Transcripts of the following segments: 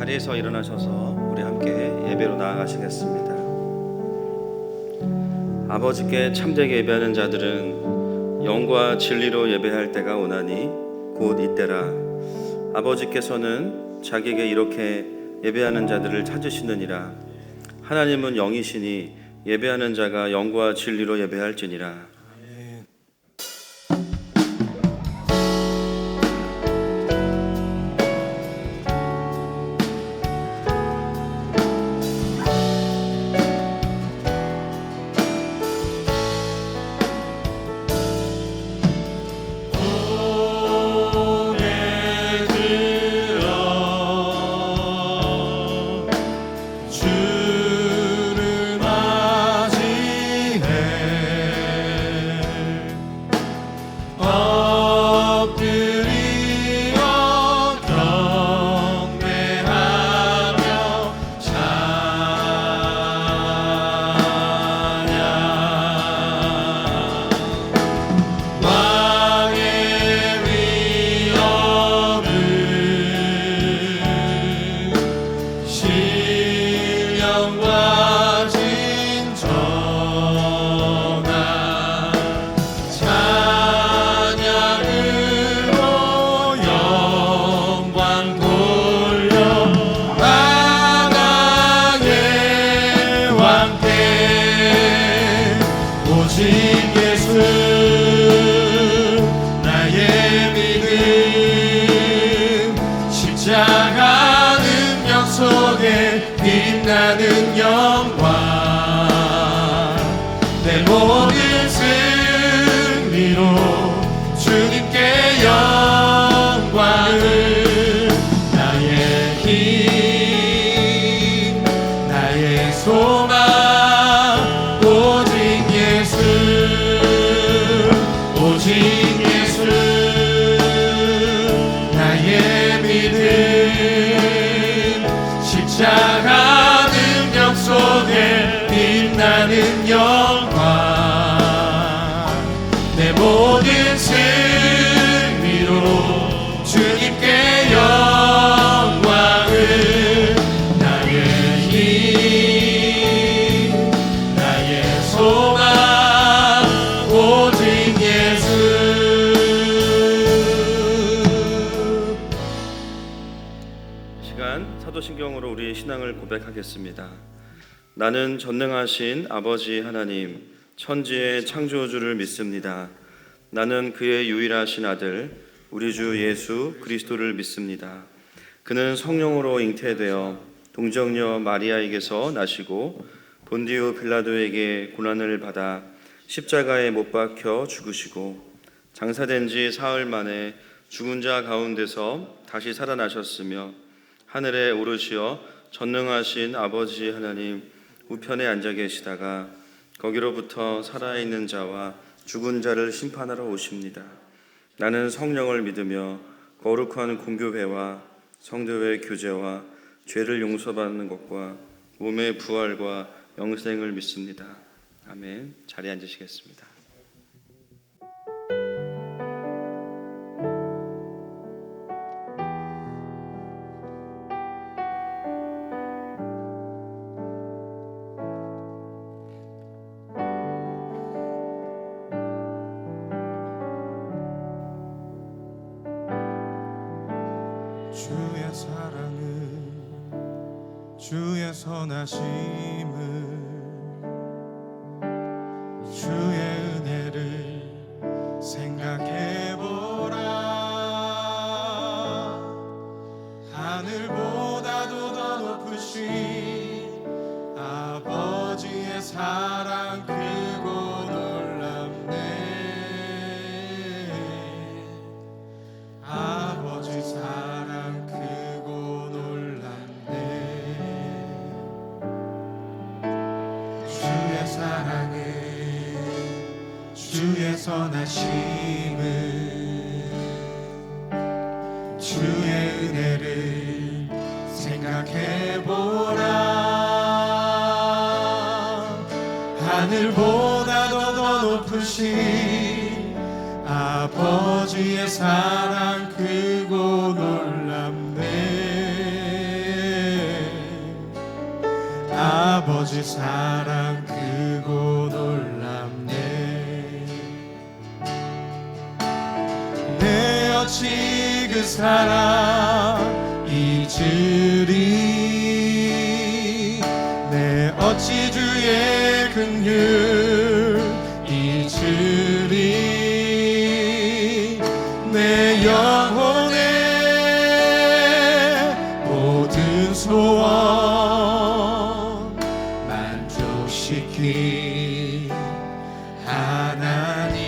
자리에서 일어나셔서 우리 함께 예배로 나아가시겠습니다. 아버지께 참되게 예배하는 자들은 영과 진리로 예배할 때가 오나니 곧 이때라. 아버지께서는 자기에게 이렇게 예배하는 자들을 찾으시느니라. 하나님은 영이시니 예배하는 자가 영과 진리로 예배할지니라. 빛나는 영광 내 모든 승리로 주님께 영광을 나의 힘 나의 소망 오직 예수 오직 예수 나의 믿음 십자가 속에 빛나는 영광 내 모든 승리로 주님께 영광을 나의 힘 나의 소망 오직 예수. 시간 사도신경으로 우리의 신앙을 고백하겠습니다. 나는 전능하신 아버지 하나님 천지의 창조주를 믿습니다. 나는 그의 유일하신 아들 우리 주 예수 그리스도를 믿습니다. 그는 성령으로 잉태되어 동정녀 마리아에게서 나시고 본디오 빌라도에게 고난을 받아 십자가에 못 박혀 죽으시고 장사된 지 사흘 만에 죽은 자 가운데서 다시 살아나셨으며 하늘에 오르시어 전능하신 아버지 하나님 우편에 앉아 계시다가 거기로부터 살아있는 자와 죽은 자를 심판하러 오십니다. 나는 성령을 믿으며 거룩한 공교회와 성도의 교제와 죄를 용서받는 것과 몸의 부활과 영생을 믿습니다. 아멘. 자리에 앉으시겠습니다. 주의 사랑을 주의 선하심을 주의 은혜를 생각해보라. 하늘보다도 더 높으신 아버지의 사랑 크고 놀랍네. 아버지 사랑 크고 놀랍네. 주의 사랑을 주의 선하심을 주의 은혜를 생각해보라. 하늘보다도 더 높으신 아버지의 사랑 크고 놀랍네. 아버지 사랑 크고 놀랍네. 내 어찌 그 사랑 잊으리. 내 어찌 주의 긍휼 잊으리. 내 영혼의 모든 소원 만족시킨 하나님.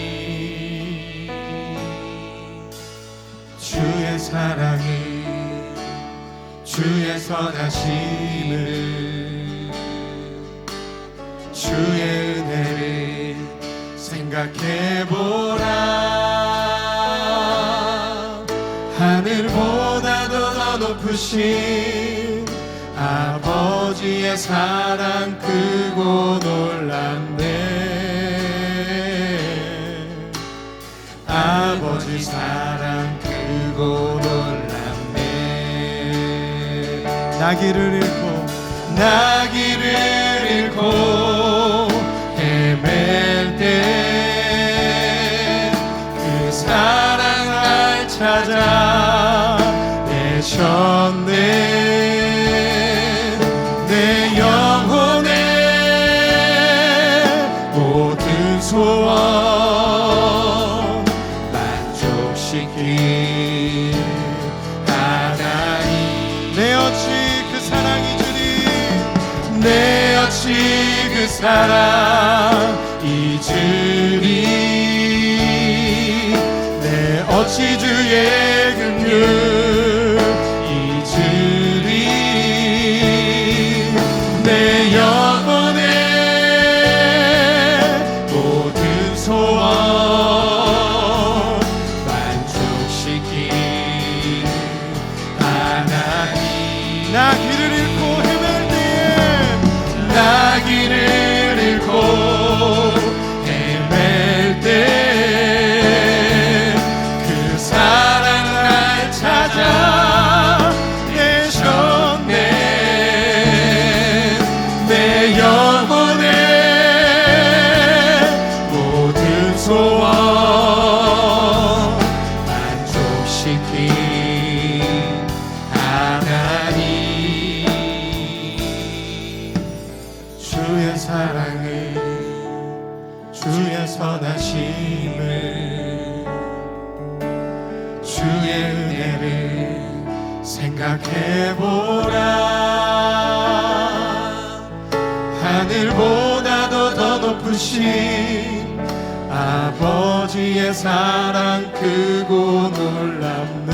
주의 사랑을, 주의 선하심을, 주의 은혜를 생각해보라. 하늘보다도 더 높으신 아버지의 사랑 크고 놀랍네. 아버지 사랑 크고 놀랍네. 나귀를 잃고 헤맬 때 그 사랑 날 찾아 내셨네. 내 영혼의 모든 소원 만족시킨 하나님. 내 어찌 그 사랑이 주니, 내 어찌 그 사랑 잊으리. 내 어찌 주의 긍휼 잊으리. 내 영혼의 모든 소원 만족시킨 하나님. 나 길을 잃고 헤맬 때에, 나 길을 잃고 헤맬 때 그 사랑 날 찾아 내셨네. 내 영혼의 모든 소원 만족시킨 하나님. 주의 사랑을, 주의 선하심을, 주의 은혜를 생각해보라. 하늘보다도 더 높으신 아버지의 사랑 크고 놀랍네.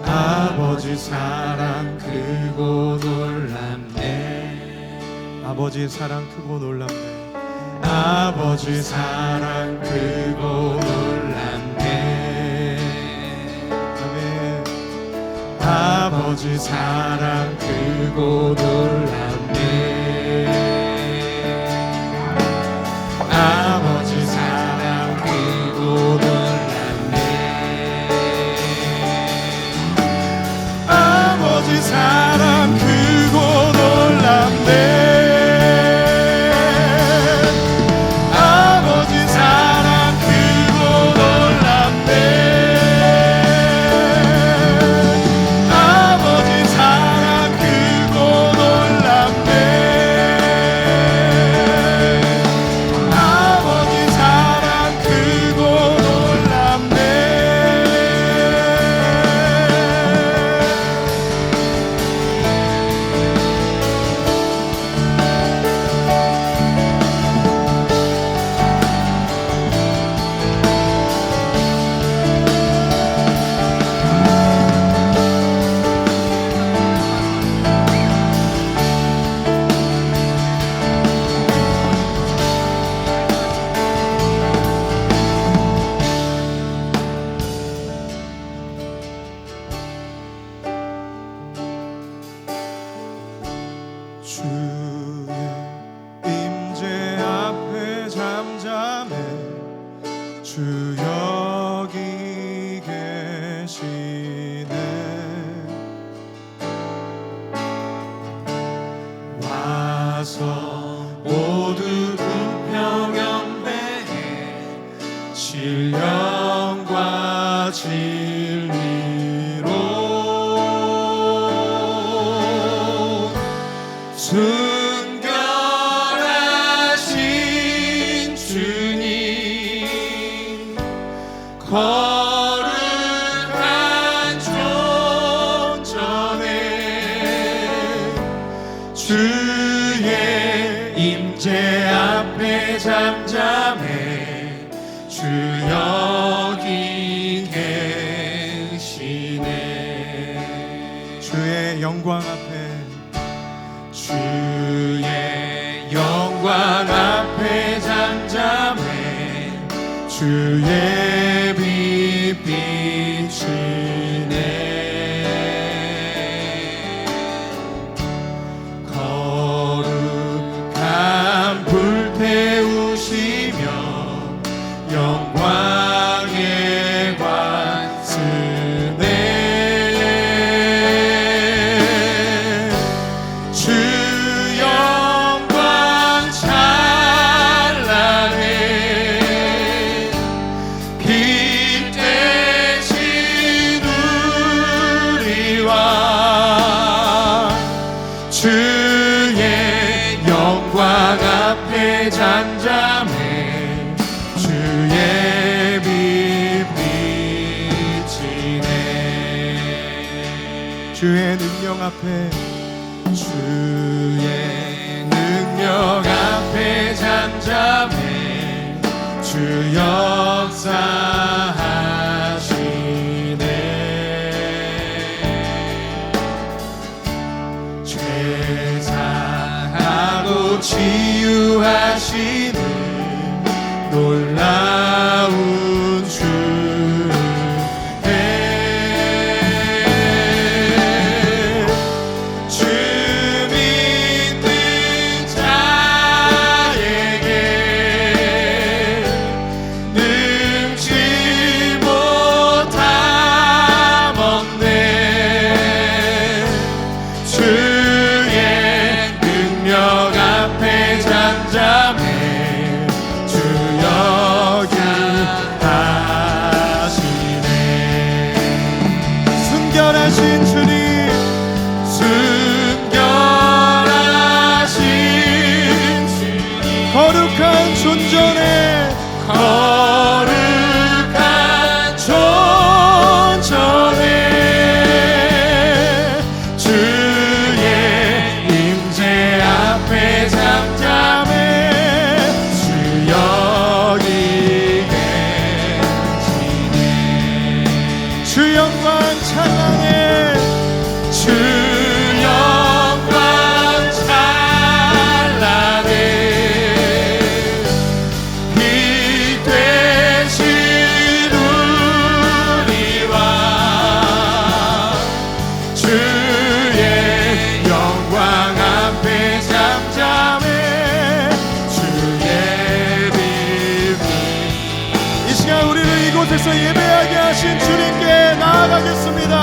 아버지 사랑 크고 놀랍네. 아버지 사랑 크고 놀랍네. 아버지 사랑 크고 놀랍네. 아멘. 아버지 사랑 크고 놀랍네. 아버지 사랑 크고 놀랍네. 아버지 사랑 크고 놀랍네. 와서 모두 궁평 경배해 신령과 진리로 순결하신 주님 거룩한 존전에 주의 임재 앞에 잠잠해 주 여기 계시네. 주의 영광 앞에 주의 영광 앞에 잠잠해 주의 빛 비치네. 거룩한 불 태우시며 영광의 관 쓰네. 주 영광 찬란해 빛 되신 우리와 주의 영광 앞에 잠잠해 주의 빛 비치네. 주의 능력 앞에 주의 능력 앞에 잠잠해 주 역사하시네. 죄사하고 치유하시는 놀라운 주의 주 믿는 자에게 능치 못함 없네. 주의 능력 앞에 잠잠해 주 여기 하시네. 순결하신 주님 순결하신 주님 거룩한 존전에 거룩한 존전에 주의 임재 앞에 잠잠해 주 여기 계시네. 주 영광 찬란해 주 영광 찬란해 빛 되신 우리와 주의 영광 앞에 잠잠해 주의 빛. 이 시간 우리를 이곳에서 예배하게 하신 주님께 나아가겠습니다.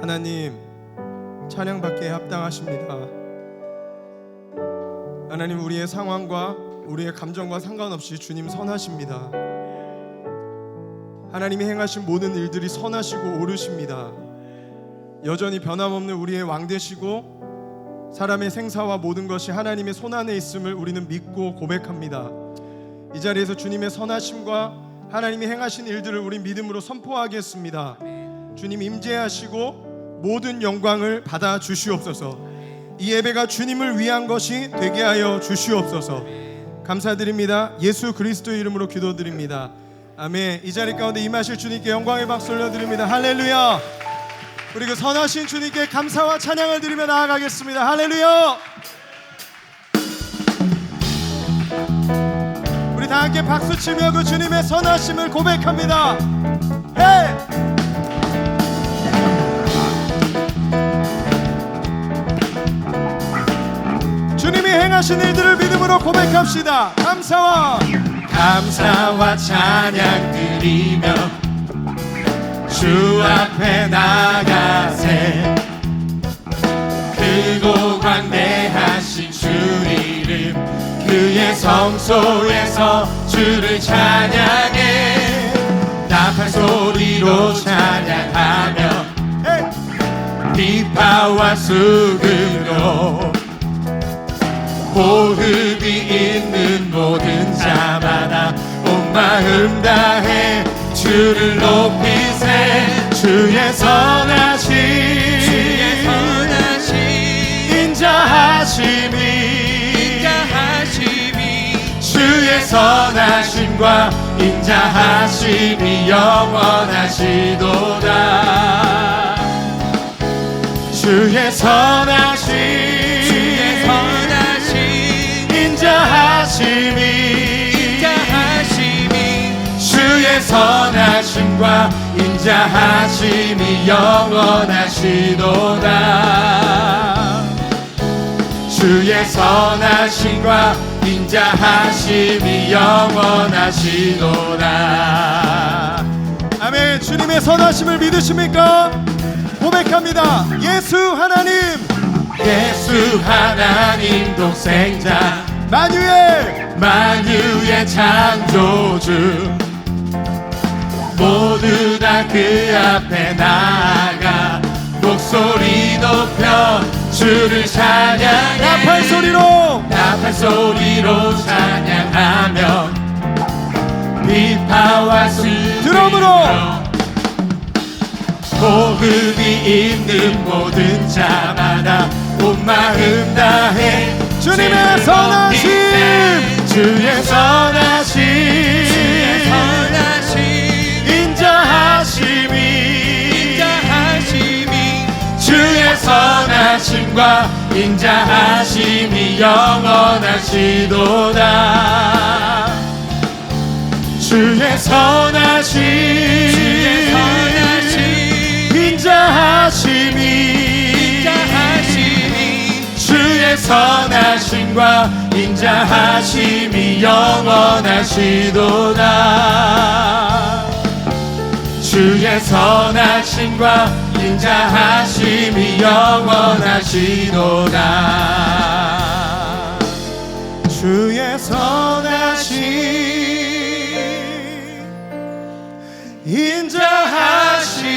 하나님 찬양받기에 합당하십니다. 하나님 우리의 상황과 우리의 감정과 상관없이 주님 선하십니다. 하나님이 행하신 모든 일들이 선하시고 옳으십니다. 여전히 변함없는 우리의 왕 되시고 사람의 생사와 모든 것이 하나님의 손안에 있음을 우리는 믿고 고백합니다. 이 자리에서 주님의 선하심과 하나님이 행하신 일들을 우리 믿음으로 선포하겠습니다. 주님 임재하시고 모든 영광을 받아 주시옵소서. 이 예배가 주님을 위한 것이 되게 하여 주시옵소서. 감사드립니다. 예수 그리스도의 이름으로 기도드립니다. 아멘. 이 자리 가운데 임하실 주님께 영광의 박수 올려드립니다. 할렐루야. 우리 그 선하신 주님께 감사와 찬양을 드리며 나아가겠습니다. 할렐루야. 우리 다 함께 박수치며 그 주님의 선하심을 고백합니다. 헤이! 주님이 행하신 일들을 믿음으로 고백합시다. 감사와 찬양 드리며 주 앞에 나가세. 크고 광대하신 주 이름 그의 성소에서 주를 찬양해. 나팔 소리로 찬양하며 비파와 수금으로 호흡이 있는 모든 자마다 온 마음 다해 주를 높이세. 주의 선하심 인자하심이 주의 선하심과 인자하심이 영원하시도다. 주의 선하심 인자하심이 주의 선하심과 인자하심이 영원하시도다. 주의 선하심과 인자하심이 영원하시도다. 아멘. 주님의 선하심을 믿으십니까? 고백합니다. 예수 하나님 독생자 만유의 창조주 모두 다 그 앞에 나아가 목소리 높여 주를 찬양해. 나팔 소리로 찬양하며 비파와 드럼으로 호흡이 있는 모든 자마다 온 마음 다해 주님의 선하심 주의 선하심 인자하심이 주의 선하심과 인자하심이 영원하시도다. 주의 선하심 인자하심이 주의 선하심과 인자하심이 영원하시도다. 주의 선하심과 인자하심이 영원하시도다. 주의 선하심 인자하심이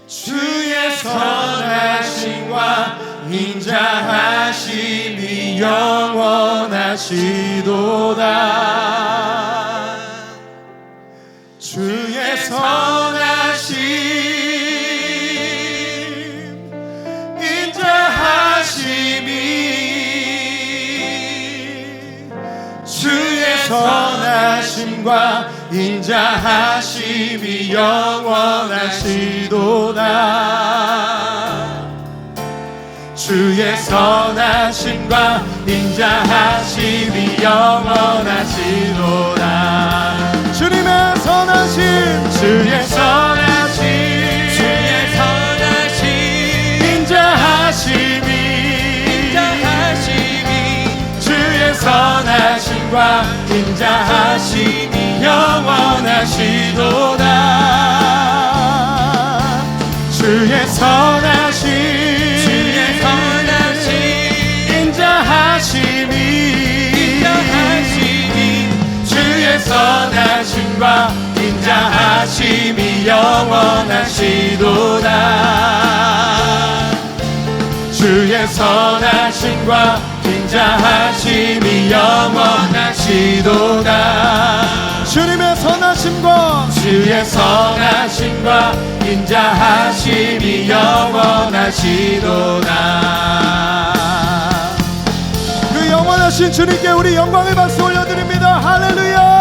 주의 선하심과 인자하심이 영원하시도다. 주의 선하심 인자하심이 주의 선하심과 인자하심이 영원하시도다. 주의 선하심과 인자하심이 영원하시도다. 주님의 선하심 주의 선하심 인자하심이 주의 선하심과 인자하심이 영원하시도다. 주의 선하심 인자하심이 주의 선하심과 인자하심이 영원하시도다. 주의 선하심과 인자하심이 영원하시도다. 주님의 선하심과 주의 선하심과 인자하심이 영원하시도다. 그 영원하신 주님께 우리 영광의 박수 올려드립니다. 할렐루야.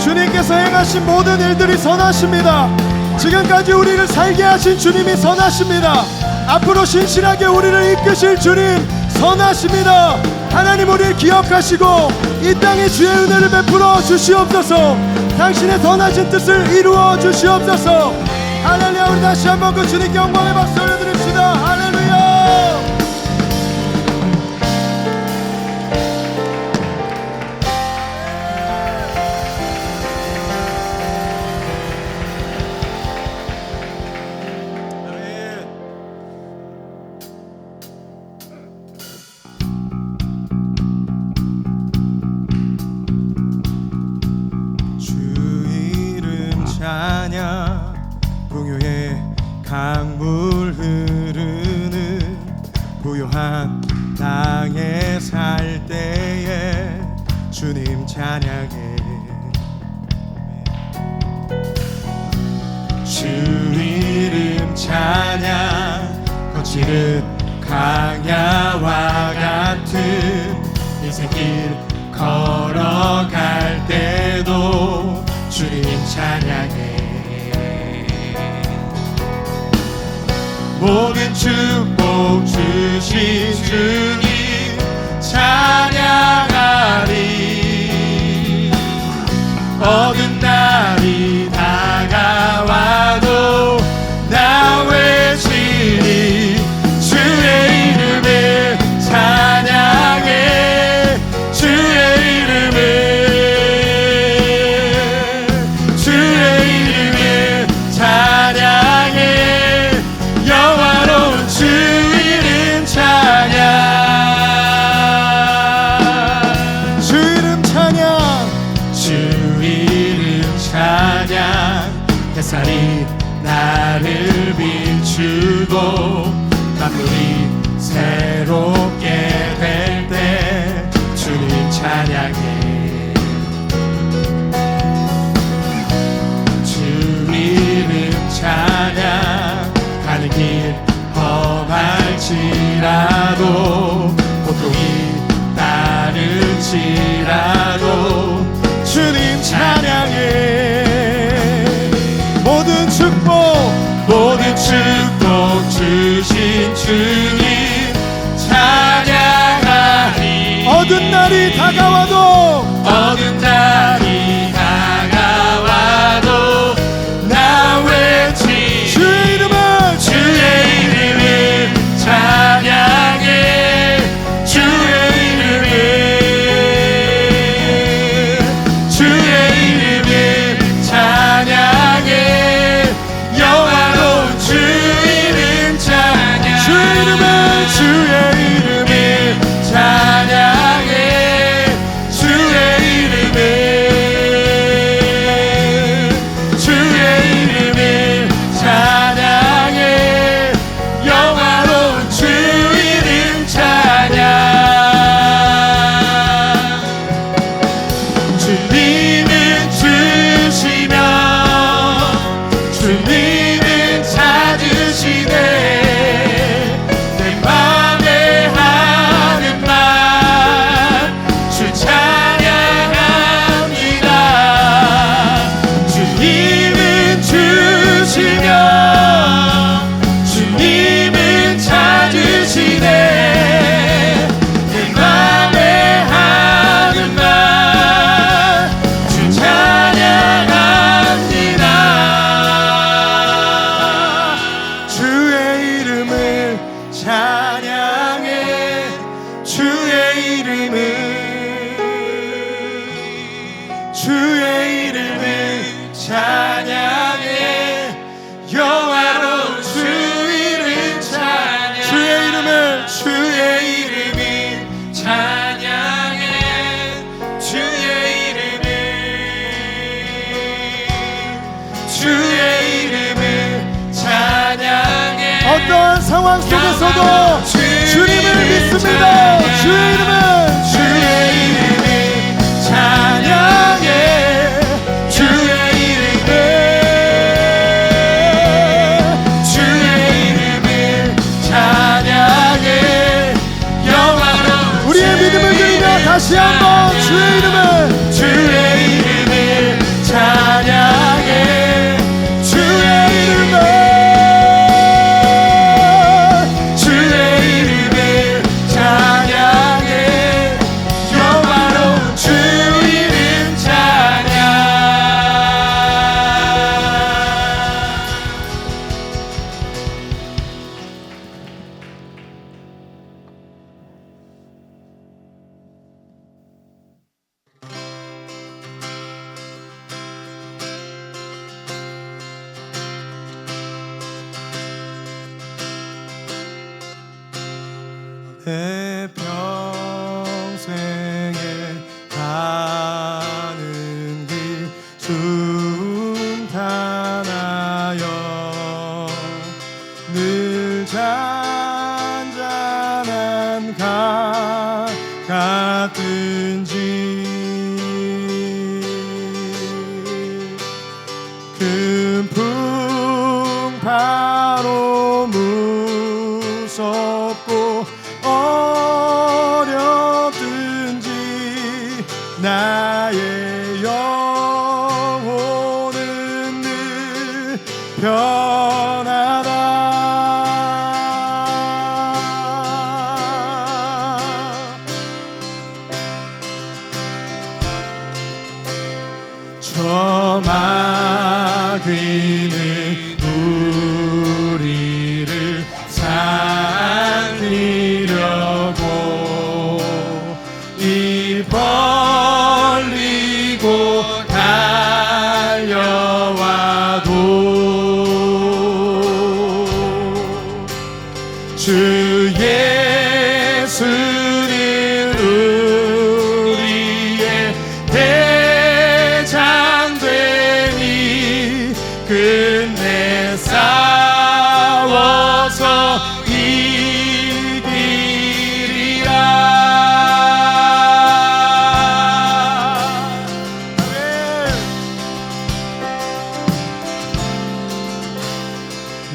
주님께서 행하신 모든 일들이 선하십니다. 지금까지 우리를 살게 하신 주님이 선하십니다. 앞으로 신실하게 우리를 이끄실 주님 선하십니다. 하나님, 우리를 기억하시고 이 땅에 주의 은혜를 베풀어 주시옵소서. 당신의 선하신 뜻을 이루어 주시옵소서. 할렐루야. 우리 다시 한번 그 주님께 영광의 박수 올려드립시다. 할렐루야. 찬양 풍요의 강물 흐르는 고요한 땅에 살 때에 주님 찬양해. 주 이름 찬양 거칠은 강야와 같은 인생길 걸어갈 때도 주님 찬양해. 모든 축복 주신 주님 찬양하리. 어두운 날이 다가와도 나 외치리. 주의 이름을 찬양해. 주의 이름을 햇살이 나를 비추고 만물이 새롭게 될 때 주님 찬양해. 주 이름 찬양 가는 길 험할지라도 고통이 따를지라도 주님 찬양해. 모든 축복 주신 주님 찬양하리. 어두운 날이 다가와도 나 외치. 주의 이름을 찬양해. 주의 이름을 찬양해. 영화로운 주 이름 찬양. 주의 이름을 찬양해. 주의 이름을 찬양해. 영화로운 주 이름 찬양. 주님은 주시며 주님은 찾으시네. 내 맘에 하는 말 주 찬양합니다. 주님은 주시며 주님은 찾으시네. 내 맘에 하는 말 주 찬양합니다. 주의 이름을 찬양해. 주의 이름을 찬양해. 영화로운 주 이름 찬양. 주의 이름을 찬양해. 어떠한 상황 속에서도 주님을 믿습니다. 주의 이름은 찬양해. 주의 이름을 찬양해. 영화로운 우리의 믿음을 드리며 다시 한번 주의 이름을 찬양해. 주의 이름을 찬양해. 영화로운 주 이름 찬양. 내 평생에 가는 길 순탄하여 늘 잔잔한 강 같은지 큰 풍파로 무섭고 어렵든지 나의 영혼은 늘 편하다. 저 마귀는 우리를 살리려고 입 벌리고 달려와도 주 예수는 우리의 대장 되니 끝내 싸워서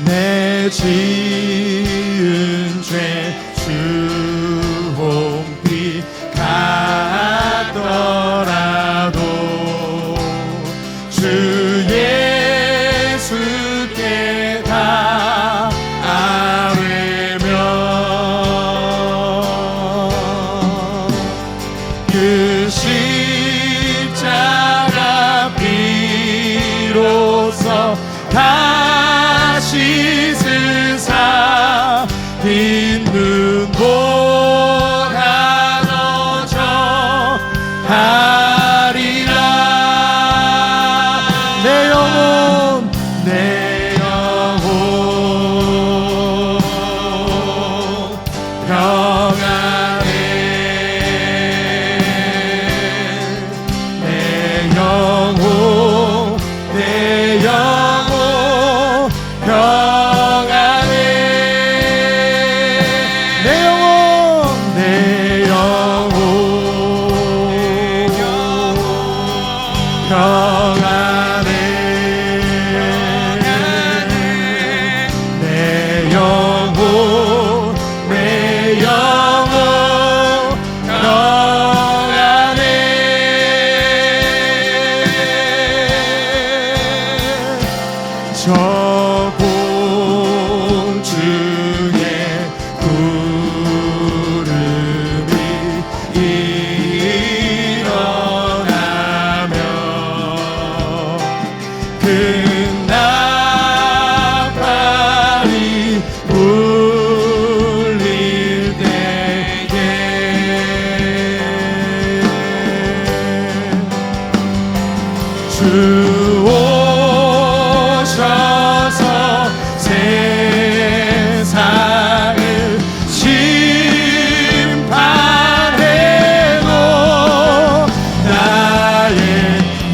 내 지은 죄 주홍빛 같더라도 주 예수께 다 아뢰며 그 십자가 비로소 다시 스사 빈 눈보다 너져 하리라. 내 영혼 평안해. 내 영혼 평안해. 내 영혼 평안해. 내 영혼 평안해. 저 공중에 구름이 일어나며 큰 나팔이 울릴 때에 주 오셔서 세상을 심판해도 나의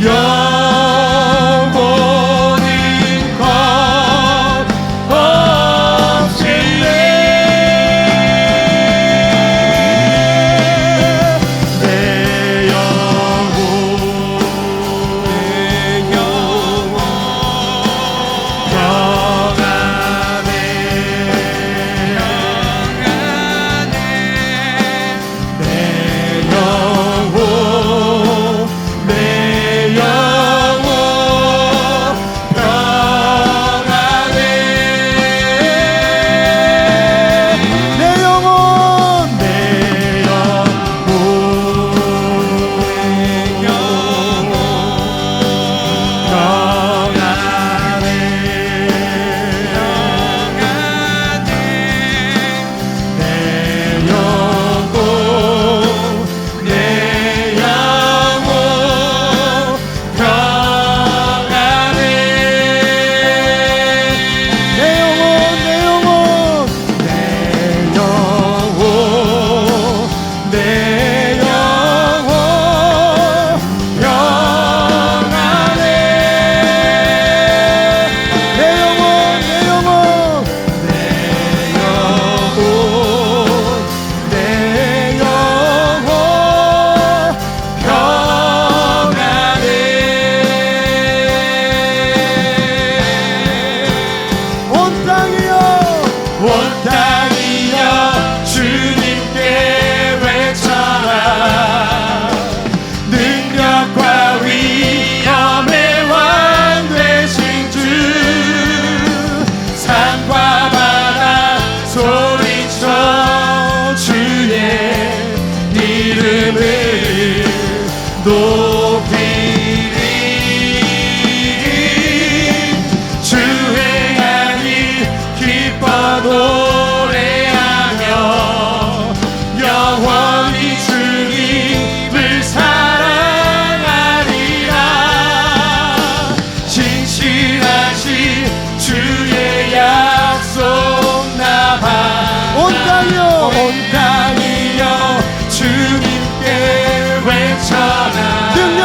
영혼은 겁없이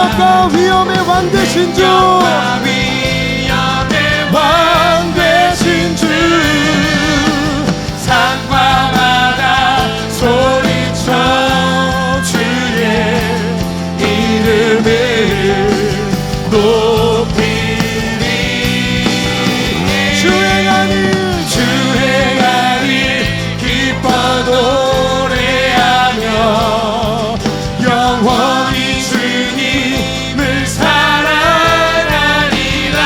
능력과 위엄의 왕 되신 주, 왕 되신 주, 산과 바다 소리쳐 주의 이름을 높이리. 주행하니 기뻐 노래하며 영원히 주님을 사랑하리라.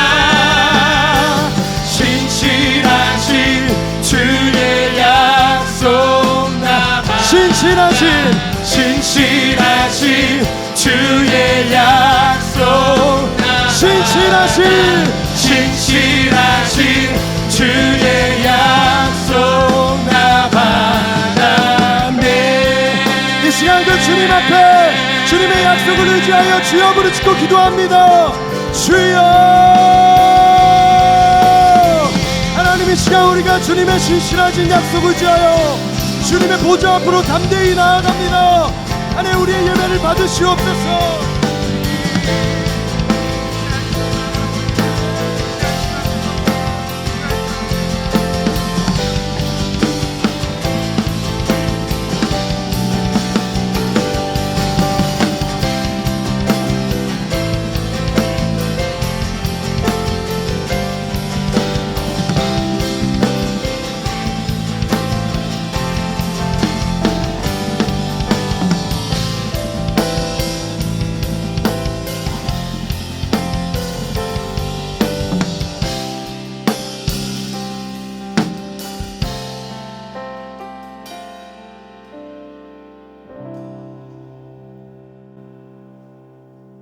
신실하신 주의 약속 나바, 신실하신 주의 약속, 신실하신 주의 약속 나 받았네. 이 시간도 주님 앞에 주님의 약속을 의지하여 주여 부르짖고 기도합니다. 주여, 하나님 이 시간 우리가 주님의 신실하신 약속을 의지하여 주님의 보좌 앞으로 담대히 나아갑니다. 하나님 우리의 예배를 받으시옵소서.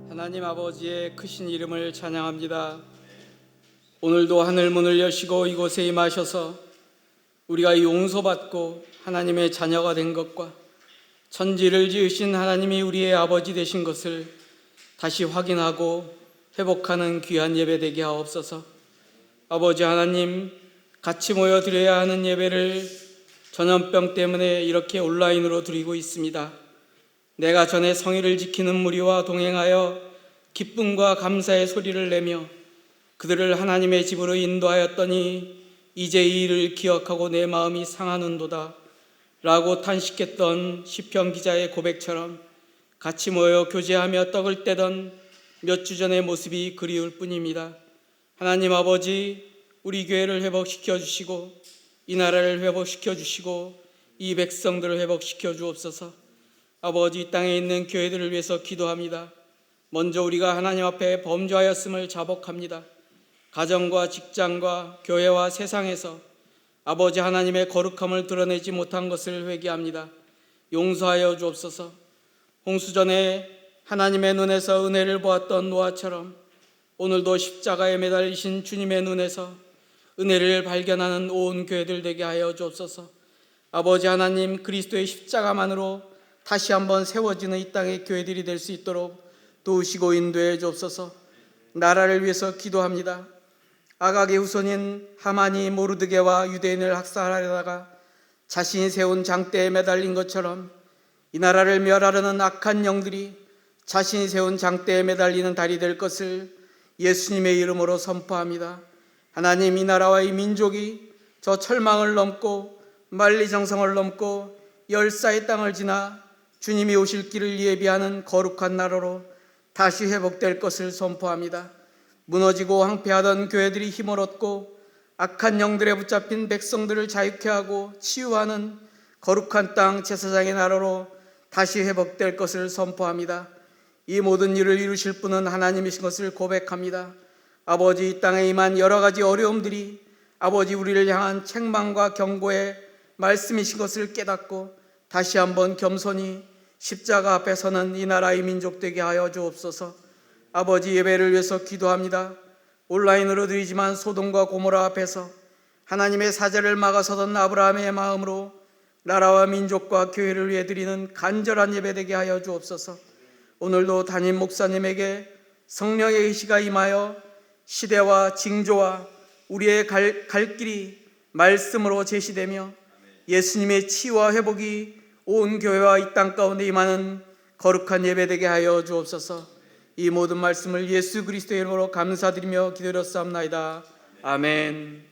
하나님 아버지의 크신 이름을 찬양합니다. 오늘도 하늘 문을 여시고 이곳에 임하셔서 우리가 용서받고 하나님의 자녀가 된 것과 천지를 지으신 하나님이 우리의 아버지 되신 것을 다시 확인하고 회복하는 귀한 예배 되게 하옵소서. 아버지 하나님, 같이 모여 드려야 하는 예배를 전염병 때문에 이렇게 온라인으로 드리고 있습니다. 내가 전에 성의를 지키는 무리와 동행하여 기쁨과 감사의 소리를 내며 그들을 하나님의 집으로 인도하였더니 이제 이 일을 기억하고 내 마음이 상하는도다 라고 탄식했던 시편 기자의 고백처럼 같이 모여 교제하며 떡을 떼던 몇 주 전의 모습이 그리울 뿐입니다. 하나님 아버지, 우리 교회를 회복시켜 주시고 이 나라를 회복시켜 주시고 이 백성들을 회복시켜 주옵소서. 아버지, 이 땅에 있는 교회들을 위해서 기도합니다. 먼저 우리가 하나님 앞에 범죄하였음을 자복합니다. 가정과 직장과 교회와 세상에서 아버지 하나님의 거룩함을 드러내지 못한 것을 회개합니다. 용서하여 주옵소서. 홍수전에 하나님의 눈에서 은혜를 보았던 노아처럼 오늘도 십자가에 매달리신 주님의 눈에서 은혜를 발견하는 온 교회들 되게 하여 주옵소서. 아버지 하나님, 그리스도의 십자가만으로 다시 한번 세워지는 이 땅의 교회들이 될 수 있도록 도우시고 인도해 주옵소서. 나라를 위해서 기도합니다. 아각의 후손인 하만이 모르드게와 유대인을 학살하려다가 자신이 세운 장대에 매달린 것처럼 이 나라를 멸하려는 악한 영들이 자신이 세운 장대에 매달리는 달이 될 것을 예수님의 이름으로 선포합니다. 하나님, 이 나라와 이 민족이 저 철망을 넘고 만리정성을 넘고 열사의 땅을 지나 주님이 오실 길을 예비하는 거룩한 나라로 다시 회복될 것을 선포합니다. 무너지고 황폐하던 교회들이 힘을 얻고 악한 영들에 붙잡힌 백성들을 자유케 하고 치유하는 거룩한 땅 제사장의 나라로 다시 회복될 것을 선포합니다. 이 모든 일을 이루실 분은 하나님이신 것을 고백합니다. 아버지, 이 땅에 임한 여러 가지 어려움들이 아버지 우리를 향한 책망과 경고의 말씀이신 것을 깨닫고 다시 한번 겸손히 십자가 앞에 서는 이 나라의 민족 되게 하여 주옵소서. 아버지, 예배를 위해서 기도합니다. 온라인으로 드리지만 소돔과 고모라 앞에서 하나님의 사제를 막아서던 아브라함의 마음으로 나라와 민족과 교회를 위해 드리는 간절한 예배 되게 하여 주옵소서. 오늘도 담임 목사님에게 성령의 의시가 임하여 시대와 징조와 우리의 갈 길이 말씀으로 제시되며 예수님의 치유와 회복이 온 교회와 이 땅 가운데 임하는 거룩한 예배 되게 하여 주옵소서. 이 모든 말씀을 예수 그리스도의 이름으로 감사드리며 기도드렸사옵나이다. 아멘.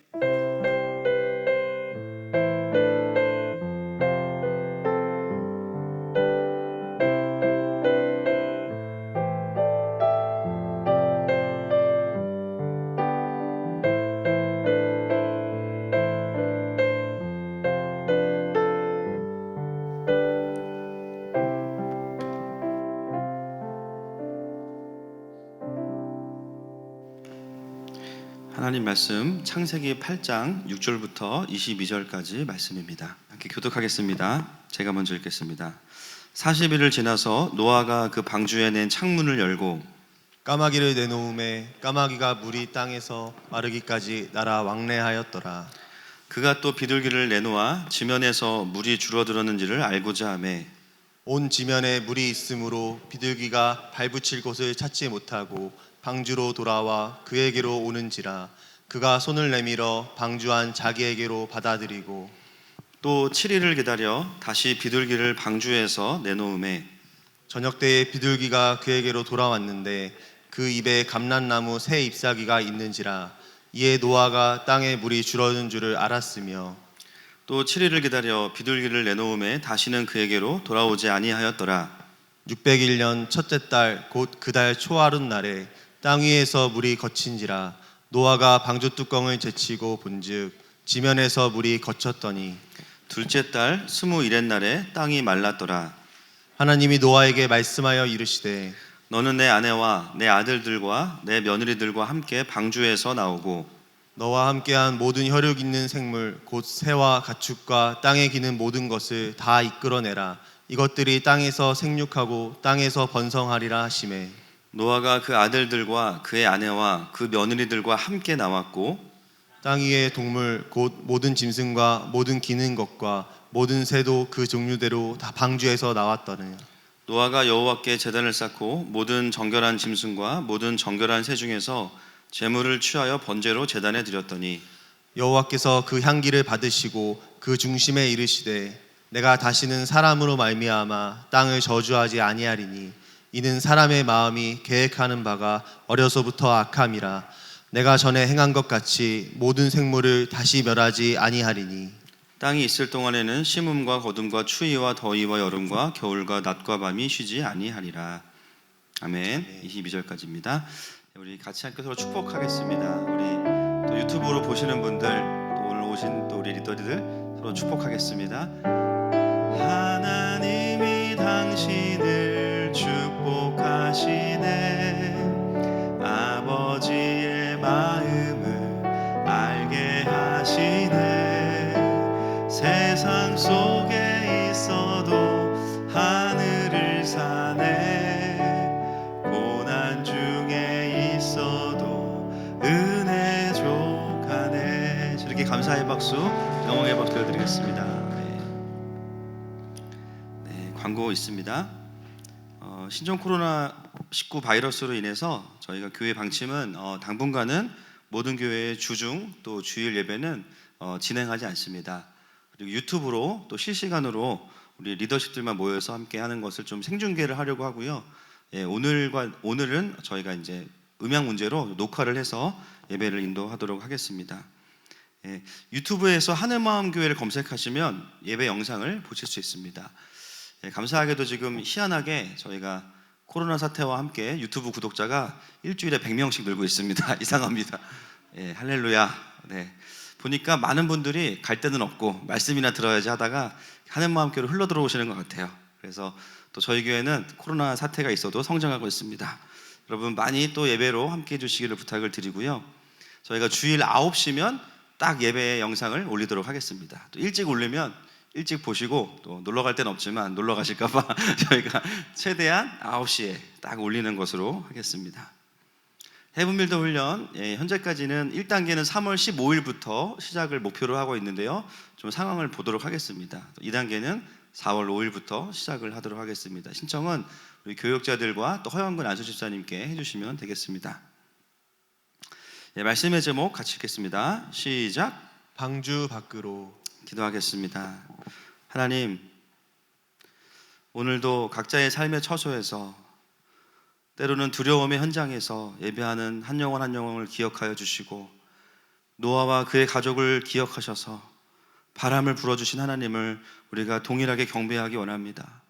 하나님 말씀 창세기 8장 6절부터 22절까지 말씀입니다. 함께 교독하겠습니다. 제가 먼저 읽겠습니다. 40일을 지나서 노아가 그 방주에 낸 창문을 열고 까마귀를 내놓음에 까마귀가 물이 땅에서 마르기까지 날아 왕래하였더라. 그가 또 비둘기를 내놓아 지면에서 물이 줄어들었는지를 알고자 하매 온 지면에 물이 있으므로 비둘기가 발붙일 곳을 찾지 못하고 방주로 돌아와 그에게로 오는지라. 그가 손을 내밀어 방주한 자기에게로 받아들이고 또 7일을 기다려 다시 비둘기를 방주에서 내놓음에 저녁 때에 비둘기가 그에게로 돌아왔는데 그 입에 감람나무 새 잎사귀가 있는지라. 이에 노아가 땅에 물이 줄어든 줄을 알았으며 또 7일을 기다려 비둘기를 내놓음에 다시는 그에게로 돌아오지 아니하였더라. 601년 첫째 달 곧 그 달 초하룻 날에 땅 위에서 물이 거친지라. 노아가 방주 뚜껑을 제치고 본즉 지면에서 물이 거쳤더니 둘째 달 21의 날에 땅이 말랐더라. 하나님이 노아에게 말씀하여 이르시되 너는 내 아내와 내 아들들과 내 며느리들과 함께 방주에서 나오고 너와 함께한 모든 혈육 있는 생물 곧 새와 가축과 땅에 기는 모든 것을 다 이끌어내라. 이것들이 땅에서 생육하고 땅에서 번성하리라 하시매 노아가 그 아들들과 그의 아내와 그 며느리들과 함께 나왔고 땅 위의 동물 곧 모든 짐승과 모든 기는 것과 모든 새도 그 종류대로 다 방주에서 나왔더니 노아가 여호와께 제단을 쌓고 모든 정결한 짐승과 모든 정결한 새 중에서 제물을 취하여 번제로 제단에 드렸더니 여호와께서 그 향기를 받으시고 그 중심에 이르시되 내가 다시는 사람으로 말미암아 땅을 저주하지 아니하리니 이는 사람의 마음이 계획하는 바가 어려서부터 악함이라. 내가 전에 행한 것 같이 모든 생물을 다시 멸하지 아니하리니 땅이 있을 동안에는 심음과 거둠과 추위와 더위와 여름과 겨울과 낮과 밤이 쉬지 아니하리라. 아멘. 22절까지입니다. 우리 같이 함께 서로 축복하겠습니다. 우리 또 유튜브로 보시는 분들 또 오늘 오신 또 우리 리더들 서로 축복하겠습니다. 하나님이 당신을 축복하시네. 아버지의 마음을 알게 하시네. 세상 속에 있어도 하늘을 사네. 고난 중에 있어도 은혜 족하네. 이렇게 감사의 박수, 영광의 박수 드리겠습니다. 네, 광고 있습니다. 신종 코로나19 바이러스로 인해서 저희가 교회 방침은 당분간은 모든 교회의 주중 또 주일 예배는 진행하지 않습니다. 그리고 유튜브로 또 실시간으로 우리 리더십들만 모여서 함께 하는 것을 좀 생중계를 하려고 하고요. 예, 오늘은 저희가 이제 음향 문제로 녹화를 해서 예배를 인도하도록 하겠습니다. 예, 유튜브에서 하늘마음교회를 검색하시면 예배 영상을 보실 수 있습니다. 예, 감사하게도 지금 희한하게 저희가 코로나 사태와 함께 유튜브 구독자가 일주일에 100명씩 늘고 있습니다. 이상합니다. 예, 할렐루야. 네. 보니까 많은 분들이 갈 데는 없고 말씀이나 들어야지 하다가 하늘마음교회로 흘러 들어오시는 것 같아요. 그래서 또 저희 교회는 코로나 사태가 있어도 성장하고 있습니다. 여러분 많이 또 예배로 함께 해주시기를 부탁을 드리고요. 저희가 주일 9시면 딱 예배 영상을 올리도록 하겠습니다. 또 일찍 올리면 일찍 보시고 또 놀러 갈 데는 없지만 놀러 가실까봐 저희가 최대한 9시에 딱 올리는 것으로 하겠습니다. 헤븐빌더 훈련, 현재까지는 1단계는 3월 15일부터 시작을 목표로 하고 있는데요. 좀 상황을 보도록 하겠습니다. 2단계는 4월 5일부터 시작을 하도록 하겠습니다. 신청은 우리 교역자들과 또 허영근 안수집사님께 해주시면 되겠습니다. 말씀의 제목 같이 읽겠습니다. 시작. 방주 밖으로. 기도하겠습니다. 하나님, 오늘도 각자의 삶의 처소에서 때로는 두려움의 현장에서 예배하는 한 영혼 한 영혼을 기억하여 주시고 노아와 그의 가족을 기억하셔서 바람을 불어주신 하나님을 우리가 동일하게 경배하기 원합니다.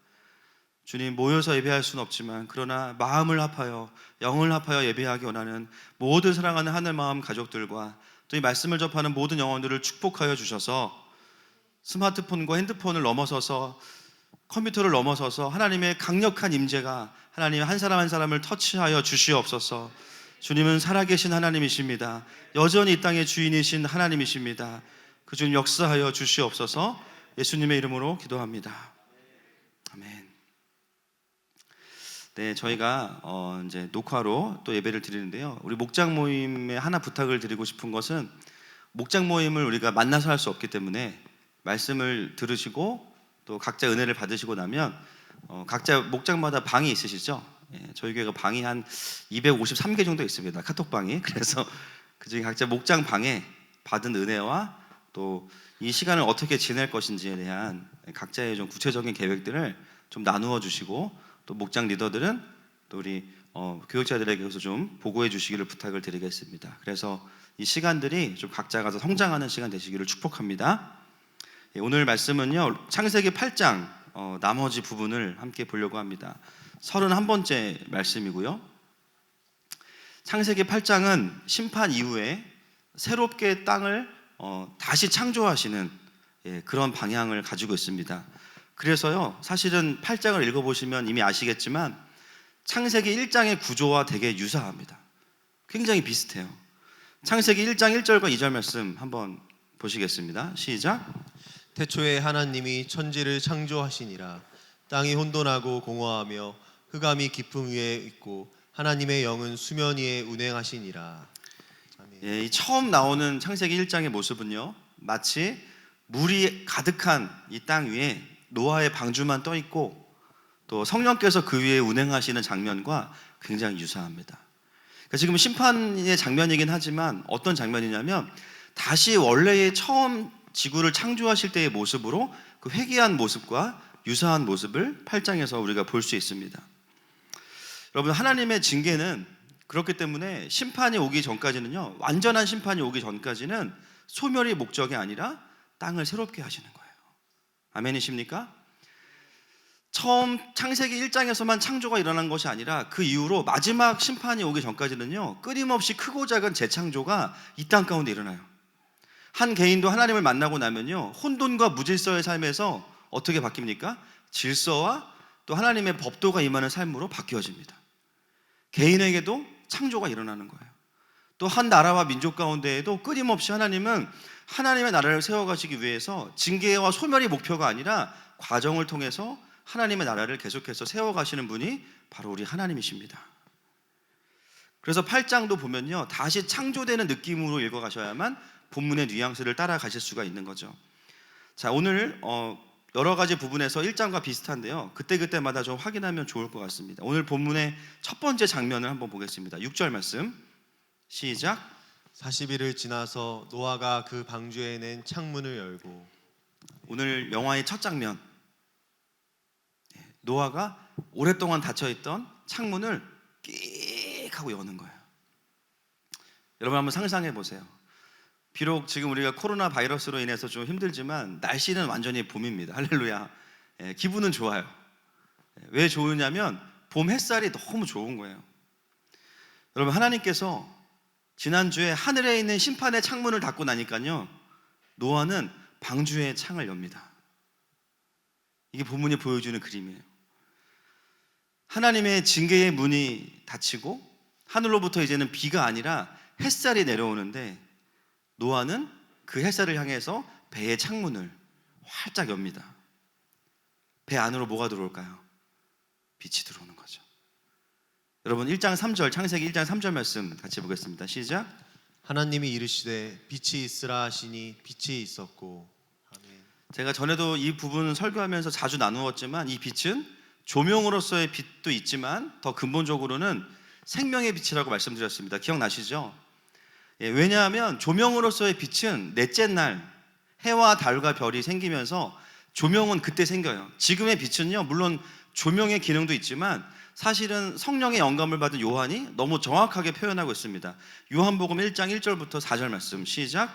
주님, 모여서 예배할 수는 없지만 그러나 마음을 합하여 영을 합하여 예배하기 원하는 모든 사랑하는 하늘마음 가족들과 또 이 말씀을 접하는 모든 영혼들을 축복하여 주셔서 스마트폰과 핸드폰을 넘어서서 컴퓨터를 넘어서서 하나님의 강력한 임재가 하나님의 한 사람 한 사람을 터치하여 주시옵소서. 주님은 살아계신 하나님이십니다. 여전히 이 땅의 주인이신 하나님이십니다. 그 주님 역사하여 주시옵소서. 예수님의 이름으로 기도합니다. 아멘. 네, 저희가 이제 녹화로 또 예배를 드리는데요. 우리 목장 모임에 하나 부탁을 드리고 싶은 것은 목장 모임을 우리가 만나서 할 수 없기 때문에 말씀을 들으시고 또 각자 은혜를 받으시고 나면 각자 목장마다 방이 있으시죠? 예, 저희 교회가 방이 한 253개 정도 있습니다. 카톡방이. 그래서 그중에 각자 목장 방에 받은 은혜와 또 이 시간을 어떻게 지낼 것인지에 대한 각자의 좀 구체적인 계획들을 좀 나누어 주시고 또 목장 리더들은 또 우리 교육자들에게서 좀 보고해 주시기를 부탁을 드리겠습니다. 그래서 이 시간들이 좀 각자가 성장하는 시간 되시기를 축복합니다. 예, 오늘 말씀은요, 창세기 8장 나머지 부분을 함께 보려고 합니다. 31번째 말씀이고요. 창세기 8장은 심판 이후에 새롭게 땅을 다시 창조하시는 그런 방향을 가지고 있습니다. 그래서요, 사실은 8장을 읽어보시면 이미 아시겠지만 창세기 1장의 구조와 되게 유사합니다. 굉장히 비슷해요. 창세기 1장 1절과 2절 말씀 한번 보시겠습니다. 시작. 태초에 하나님이 천지를 창조하시니라. 땅이 혼돈하고 공허하며 흑암이 깊음 위에 있고 하나님의 영은 수면 위에 운행하시니라. 아멘. 예, 이 처음 나오는 창세기 1장의 모습은요, 마치 물이 가득한 이 땅 위에 노아의 방주만 떠 있고 또 성령께서 그 위에 운행하시는 장면과 굉장히 유사합니다. 그러니까 지금 심판의 장면이긴 하지만 어떤 장면이냐면 다시 원래의 처음 지구를 창조하실 때의 모습으로 그 회귀한 모습과 유사한 모습을 8장에서 우리가 볼 수 있습니다. 여러분, 하나님의 징계는 그렇기 때문에 심판이 오기 전까지는요, 완전한 심판이 오기 전까지는 소멸이 목적이 아니라 땅을 새롭게 하시는 거예요. 아멘이십니까? 처음 창세기 1장에서만 창조가 일어난 것이 아니라 그 이후로 마지막 심판이 오기 전까지는요, 끊임없이 크고 작은 재창조가 이 땅 가운데 일어나요. 한 개인도 하나님을 만나고 나면요, 혼돈과 무질서의 삶에서 어떻게 바뀝니까? 질서와 또 하나님의 법도가 임하는 삶으로 바뀌어집니다. 개인에게도 창조가 일어나는 거예요. 또 한 나라와 민족 가운데에도 끊임없이 하나님은 하나님의 나라를 세워가시기 위해서 징계와 소멸이 목표가 아니라 과정을 통해서 하나님의 나라를 계속해서 세워가시는 분이 바로 우리 하나님이십니다. 그래서 8장도 보면요, 다시 창조되는 느낌으로 읽어가셔야만 본문의 뉘앙스를 따라가실 수가 있는 거죠. 자, 오늘 여러 가지 부분에서 1장과 비슷한데요, 그때그때마다 좀 확인하면 좋을 것 같습니다. 오늘 본문의 첫 번째 장면을 한번 보겠습니다. 6절 말씀 시작. 40일을 지나서 노아가 그 방주에 낸 창문을 열고. 오늘 영화의 첫 장면, 노아가 오랫동안 닫혀있던 창문을 끽 하고 여는 거예요. 여러분 한번 상상해 보세요. 비록 지금 우리가 코로나 바이러스로 인해서 좀 힘들지만 날씨는 완전히 봄입니다. 할렐루야. 기분은 좋아요. 왜 좋으냐면 봄 햇살이 너무 좋은 거예요. 여러분, 하나님께서 지난주에 하늘에 있는 심판의 창문을 닫고 나니까요, 노아는 방주의 창을 엽니다. 이게 본문이 보여주는 그림이에요. 하나님의 징계의 문이 닫히고 하늘로부터 이제는 비가 아니라 햇살이 내려오는데 노아는 그 햇살을 향해서 배의 창문을 활짝 엽니다. 배 안으로 뭐가 들어올까요? 빛이 들어오는 거죠. 여러분, 1장 3절, 창세기 1장 3절 말씀 같이 보겠습니다. 시작. 하나님이 이르시되 빛이 있으라 하시니 빛이 있었고. 아멘. 제가 전에도 이 부분 설교하면서 자주 나누었지만 이 빛은 조명으로서의 빛도 있지만 더 근본적으로는 생명의 빛이라고 말씀드렸습니다. 기억나시죠? 왜냐하면 조명으로서의 빛은 넷째 날 해와 달과 별이 생기면서 조명은 그때 생겨요. 지금의 빛은요, 물론 조명의 기능도 있지만 사실은 성령의 영감을 받은 요한이 너무 정확하게 표현하고 있습니다. 요한복음 1장 1절부터 4절 말씀 시작.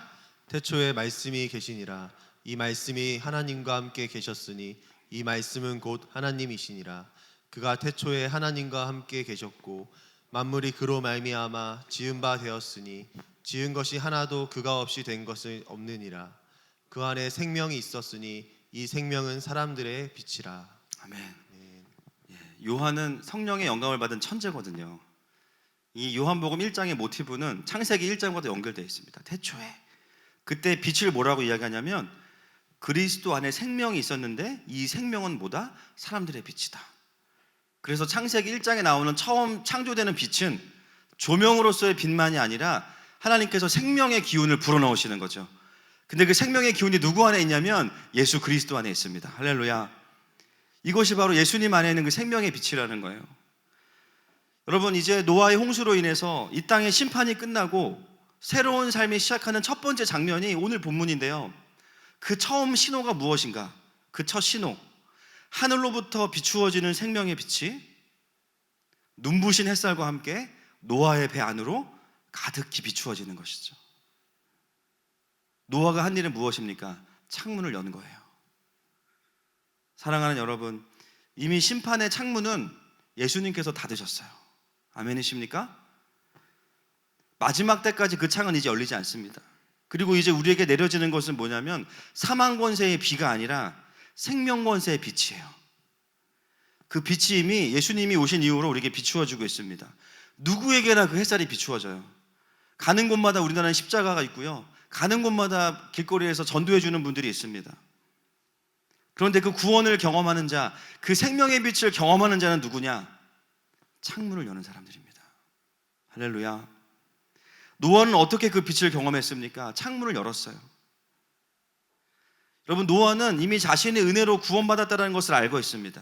태초에 말씀이 계시니라. 이 말씀이 하나님과 함께 계셨으니 이 말씀은 곧 하나님이시니라. 그가 태초에 하나님과 함께 계셨고 만물이 그로 말미암아 지은 바 되었으니 지은 것이 하나도 그가 없이 된 것은 없느니라. 그 안에 생명이 있었으니 이 생명은 사람들의 빛이라. 아멘. 요한은 성령의 영감을 받은 천재거든요. 이 요한복음 1장의 모티브는 창세기 1장과도 연결되어 있습니다. 태초에 그때 빛을 뭐라고 이야기하냐면 그리스도 안에 생명이 있었는데 이 생명은 뭐다? 사람들의 빛이다. 그래서 창세기 1장에 나오는 처음 창조되는 빛은 조명으로서의 빛만이 아니라 하나님께서 생명의 기운을 불어넣으시는 거죠. 근데 그 생명의 기운이 누구 안에 있냐면 예수 그리스도 안에 있습니다. 할렐루야. 이것이 바로 예수님 안에 있는 그 생명의 빛이라는 거예요. 여러분, 이제 노아의 홍수로 인해서 이 땅의 심판이 끝나고 새로운 삶이 시작하는 첫 번째 장면이 오늘 본문인데요. 그 처음 신호가 무엇인가? 그 첫 신호, 하늘로부터 비추어지는 생명의 빛이 눈부신 햇살과 함께 노아의 배 안으로 가득히 비추어지는 것이죠. 노아가 한 일은 무엇입니까? 창문을 여는 거예요. 사랑하는 여러분, 이미 심판의 창문은 예수님께서 닫으셨어요. 아멘이십니까? 마지막 때까지 그 창은 이제 열리지 않습니다. 그리고 이제 우리에게 내려지는 것은 뭐냐면 사망 권세의 비가 아니라 생명 권세의 빛이에요. 그 빛이 이미 예수님이 오신 이후로 우리에게 비추어지고 있습니다. 누구에게나 그 햇살이 비추어져요. 가는 곳마다 우리나라는 십자가가 있고요. 가는 곳마다 길거리에서 전도해 주는 분들이 있습니다. 그런데 그 구원을 경험하는 자, 그 생명의 빛을 경험하는 자는 누구냐? 창문을 여는 사람들입니다. 할렐루야. 노아는 어떻게 그 빛을 경험했습니까? 창문을 열었어요. 여러분, 노아는 이미 자신의 은혜로 구원받았다는 것을 알고 있습니다.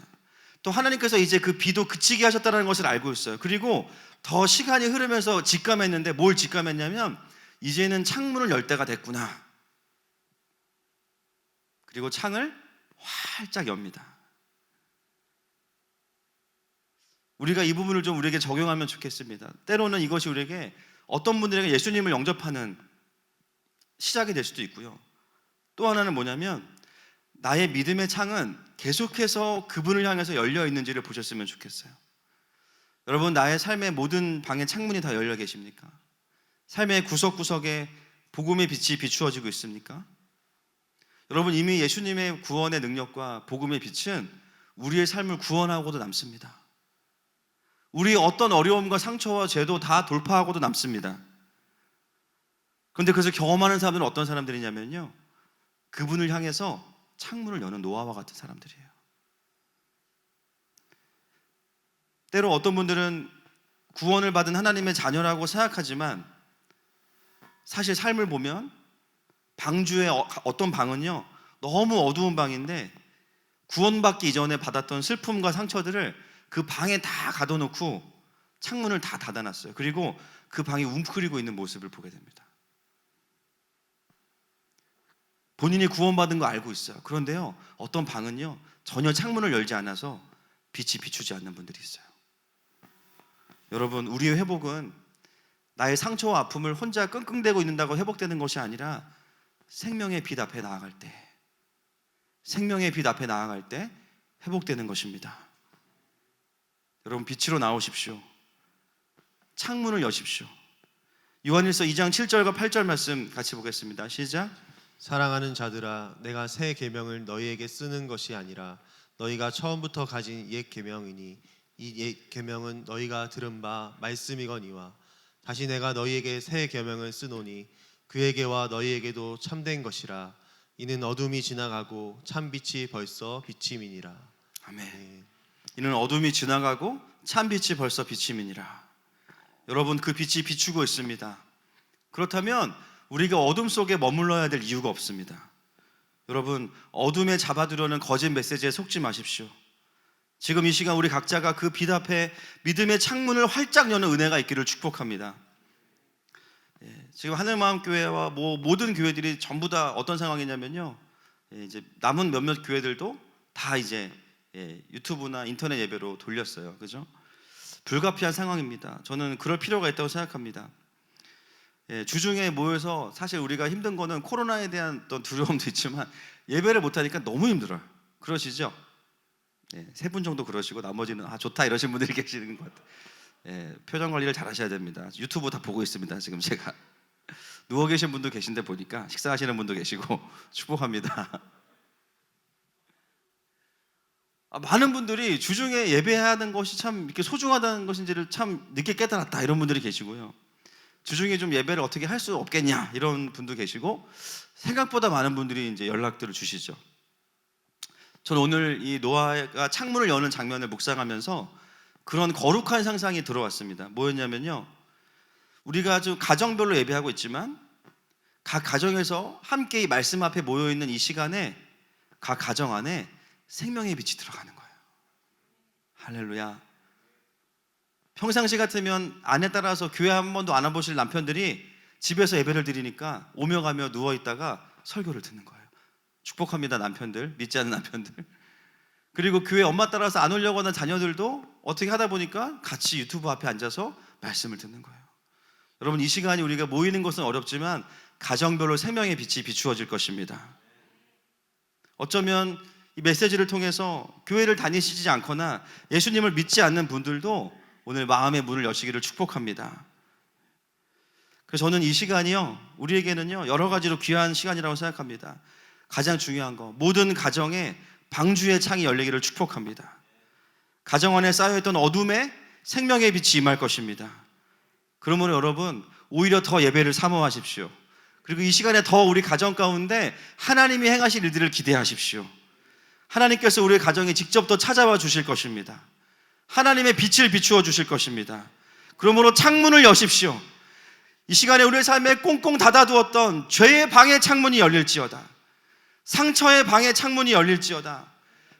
또 하나님께서 이제 그 비도 그치게 하셨다는 것을 알고 있어요. 그리고 더 시간이 흐르면서 직감했는데 뭘 직감했냐면 이제는 창문을 열 때가 됐구나. 그리고 창을 활짝 엽니다. 우리가 이 부분을 좀 우리에게 적용하면 좋겠습니다. 때로는 이것이 우리에게 어떤 분들에게 예수님을 영접하는 시작이 될 수도 있고요. 또 하나는 뭐냐면 나의 믿음의 창은 계속해서 그분을 향해서 열려 있는지를 보셨으면 좋겠어요. 여러분, 나의 삶의 모든 방의 창문이 다 열려 계십니까? 삶의 구석구석에 복음의 빛이 비추어지고 있습니까? 여러분, 이미 예수님의 구원의 능력과 복음의 빛은 우리의 삶을 구원하고도 남습니다. 우리의 어떤 어려움과 상처와 죄도 다 돌파하고도 남습니다. 그런데 그것을 경험하는 사람들은 어떤 사람들이냐면요, 그분을 향해서 창문을 여는 노아와 같은 사람들이에요. 때로 어떤 분들은 구원을 받은 하나님의 자녀라고 생각하지만 사실 삶을 보면 방주의 어떤 방은요 너무 어두운 방인데 구원받기 이전에 받았던 슬픔과 상처들을 그 방에 다 가둬놓고 창문을 다 닫아놨어요. 그리고 그 방이 웅크리고 있는 모습을 보게 됩니다. 본인이 구원받은 거 알고 있어요. 그런데요, 어떤 방은요 전혀 창문을 열지 않아서 빛이 비추지 않는 분들이 있어요. 여러분, 우리의 회복은 나의 상처와 아픔을 혼자 끙끙대고 있는다고 회복되는 것이 아니라 생명의 빛 앞에 나아갈 때, 생명의 빛 앞에 나아갈 때 회복되는 것입니다. 여러분, 빛으로 나오십시오. 창문을 여십시오. 요한일서 2장 7절과 8절 말씀 같이 보겠습니다. 시작. 사랑하는 자들아, 내가 새 계명을 너희에게 쓰는 것이 아니라 너희가 처음부터 가진 옛 계명이니 이 옛 계명은 너희가 들은 바 말씀이거니와 다시 내가 너희에게 새 계명을 쓰노니 그에게와 너희에게도 참된 것이라. 이는 어둠이 지나가고 참 빛이 벌써 비침이니라. 아멘. 이는 어둠이 지나가고 참 빛이 벌써 비침이니라. 여러분, 그 빛이 비추고 있습니다. 그렇다면 우리가 어둠 속에 머물러야 될 이유가 없습니다. 여러분, 어둠에 잡아두려는 거짓 메시지에 속지 마십시오. 지금 이 시간 우리 각자가 그 빛 앞에 믿음의 창문을 활짝 여는 은혜가 있기를 축복합니다. 지금 하늘마음교회와 모든 교회들이 전부 다 어떤 상황이냐면요, 이제 남은 몇몇 교회들도 다 이제 유튜브나 인터넷 예배로 돌렸어요. 그죠? 불가피한 상황입니다. 저는 그럴 필요가 있다고 생각합니다. 주중에 모여서 사실 우리가 힘든 거는 코로나에 대한 어떤 두려움도 있지만 예배를 못하니까 너무 힘들어요. 그러시죠? 3분 정도 그러시고 나머지는 좋다 이러신 분들이 계시는 것 같아요. 표정 관리를 잘 하셔야 됩니다. 유튜브 다 보고 있습니다. 지금 제가 누워 계신 분도 계신데 보니까 식사하시는 분도 계시고 축복합니다. 많은 분들이 주중에 예배하는 것이 참 이렇게 소중하다는 것인지를 참 늦게 깨달았다 이런 분들이 계시고요. 주중에 좀 예배를 어떻게 할 수 없겠냐 이런 분도 계시고 생각보다 많은 분들이 이제 연락들을 주시죠. 저는 오늘 이 노아가 창문을 여는 장면을 묵상하면서 그런 거룩한 상상이 들어왔습니다. 뭐였냐면요, 우리가 좀 가정별로 예배하고 있지만 각 가정에서 함께 이 말씀 앞에 모여 있는 이 시간에 각 가정 안에 생명의 빛이 들어가는 거예요. 할렐루야. 평상시 같으면 아내 따라서 교회 한 번도 안 와보실 남편들이 집에서 예배를 드리니까 오며 가며 누워 있다가 설교를 듣는 거예요. 축복합니다, 남편들, 믿지 않는 남편들. 그리고 교회 엄마 따라서 안 오려고 하는 자녀들도 어떻게 하다 보니까 같이 유튜브 앞에 앉아서 말씀을 듣는 거예요. 여러분, 이 시간이 우리가 모이는 것은 어렵지만 가정별로 생명의 빛이 비추어질 것입니다. 어쩌면 이 메시지를 통해서 교회를 다니시지 않거나 예수님을 믿지 않는 분들도 오늘 마음의 문을 여시기를 축복합니다. 그래서 저는 이 시간이요, 우리에게는요 여러 가지로 귀한 시간이라고 생각합니다. 가장 중요한 거, 모든 가정에 방주의 창이 열리기를 축복합니다. 가정 안에 쌓여있던 어둠에 생명의 빛이 임할 것입니다. 그러므로 여러분, 오히려 더 예배를 사모하십시오. 그리고 이 시간에 더 우리 가정 가운데 하나님이 행하실 일들을 기대하십시오. 하나님께서 우리 가정에 직접 더 찾아와 주실 것입니다. 하나님의 빛을 비추어 주실 것입니다. 그러므로 창문을 여십시오. 이 시간에 우리의 삶에 꽁꽁 닫아두었던 죄의 방의 창문이 열릴지어다. 상처의 방의 창문이 열릴지어다.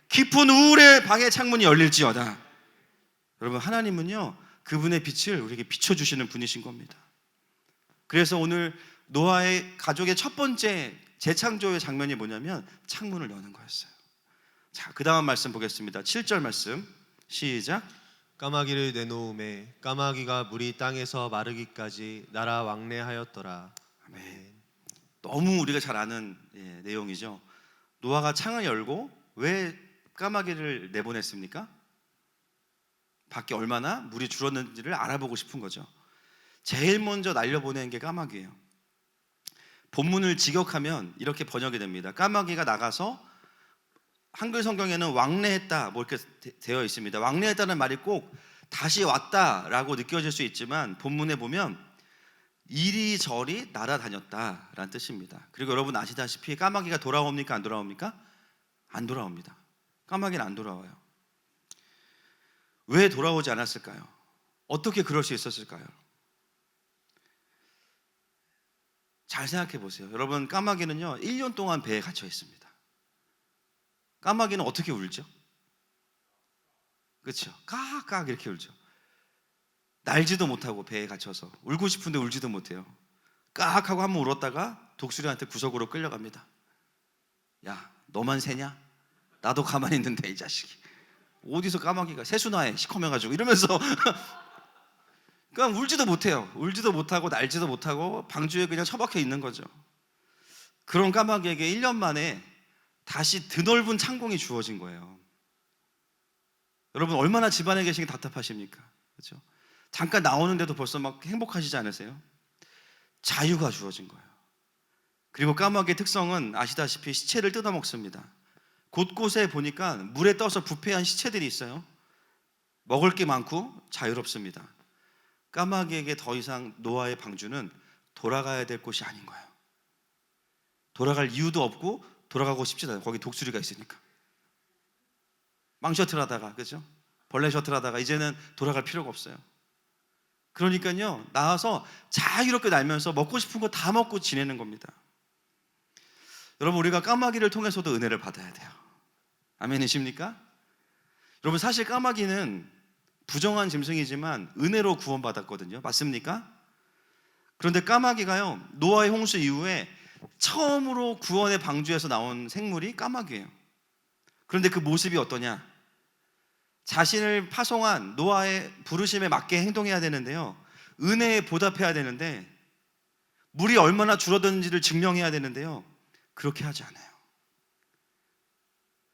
깊은 우울의 방의 창문이 열릴지어다. 여러분, 하나님은요 그분의 빛을 우리에게 비춰주시는 분이신 겁니다. 그래서 오늘 노아의 가족의 첫 번째 재창조의 장면이 뭐냐면 창문을 여는 거였어요. 자, 그 다음 말씀 보겠습니다. 7절 말씀 시작. 까마귀를 내놓음에 까마귀가 물이 땅에서 마르기까지 날아 왕래하였더라. 아멘. 너무 우리가 잘 아는 내용이죠. 노아가 창을 열고 왜 까마귀를 내보냈습니까? 밖에 얼마나 물이 줄었는지를 알아보고 싶은 거죠. 제일 먼저 날려보낸 게 까마귀예요. 본문을 직역하면 이렇게 번역이 됩니다. 까마귀가 나가서, 한글 성경에는 왕래했다 뭐 이렇게 되어 있습니다. 왕래했다는 말이 꼭 다시 왔다라고 느껴질 수 있지만 본문에 보면 이리저리 날아다녔다라는 뜻입니다. 그리고 여러분 아시다시피 까마귀가 돌아옵니까? 안 돌아옵니까? 안 돌아옵니다. 까마귀는 안 돌아와요. 왜 돌아오지 않았을까요? 어떻게 그럴 수 있었을까요? 잘 생각해 보세요. 여러분, 까마귀는요 1년 동안 배에 갇혀 있습니다. 까마귀는 어떻게 울죠? 그렇죠? 깍깍 이렇게 울죠. 날지도 못하고 배에 갇혀서 울고 싶은데 울지도 못해요. 깍 하고 한번 울었다가 독수리한테 구석으로 끌려갑니다. 야, 너만 새냐? 나도 가만히 있는데 이 자식이 어디서 까마귀가 새수나에 시커매가지고 이러면서 그냥 울지도 못해요. 울지도 못하고 날지도 못하고 방주에 그냥 처박혀 있는 거죠. 그런 까마귀에게 1년 만에 다시 드넓은 창공이 주어진 거예요. 여러분, 얼마나 집안에 계신 게 답답하십니까? 그렇죠? 잠깐 나오는데도 벌써 막 행복하시지 않으세요? 자유가 주어진 거예요. 그리고 까마귀의 특성은 아시다시피 시체를 뜯어먹습니다. 곳곳에 보니까 물에 떠서 부패한 시체들이 있어요. 먹을 게 많고 자유롭습니다. 까마귀에게 더 이상 노아의 방주는 돌아가야 될 곳이 아닌 거예요. 돌아갈 이유도 없고 돌아가고 싶지도 않아요. 거기 독수리가 있으니까. 망 셔틀 하다가, 그죠? 벌레 셔틀 하다가 이제는 돌아갈 필요가 없어요. 그러니까요, 나와서 자유롭게 날면서 먹고 싶은 거 다 먹고 지내는 겁니다. 여러분, 우리가 까마귀를 통해서도 은혜를 받아야 돼요. 아멘이십니까? 여러분, 사실 까마귀는 부정한 짐승이지만 은혜로 구원받았거든요. 맞습니까? 그런데 까마귀가요, 노아의 홍수 이후에 처음으로 구원의 방주에서 나온 생물이 까마귀예요. 그런데 그 모습이 어떠냐? 자신을 파송한 노아의 부르심에 맞게 행동해야 되는데요. 은혜에 보답해야 되는데 물이 얼마나 줄어드는지를 증명해야 되는데요. 그렇게 하지 않아요.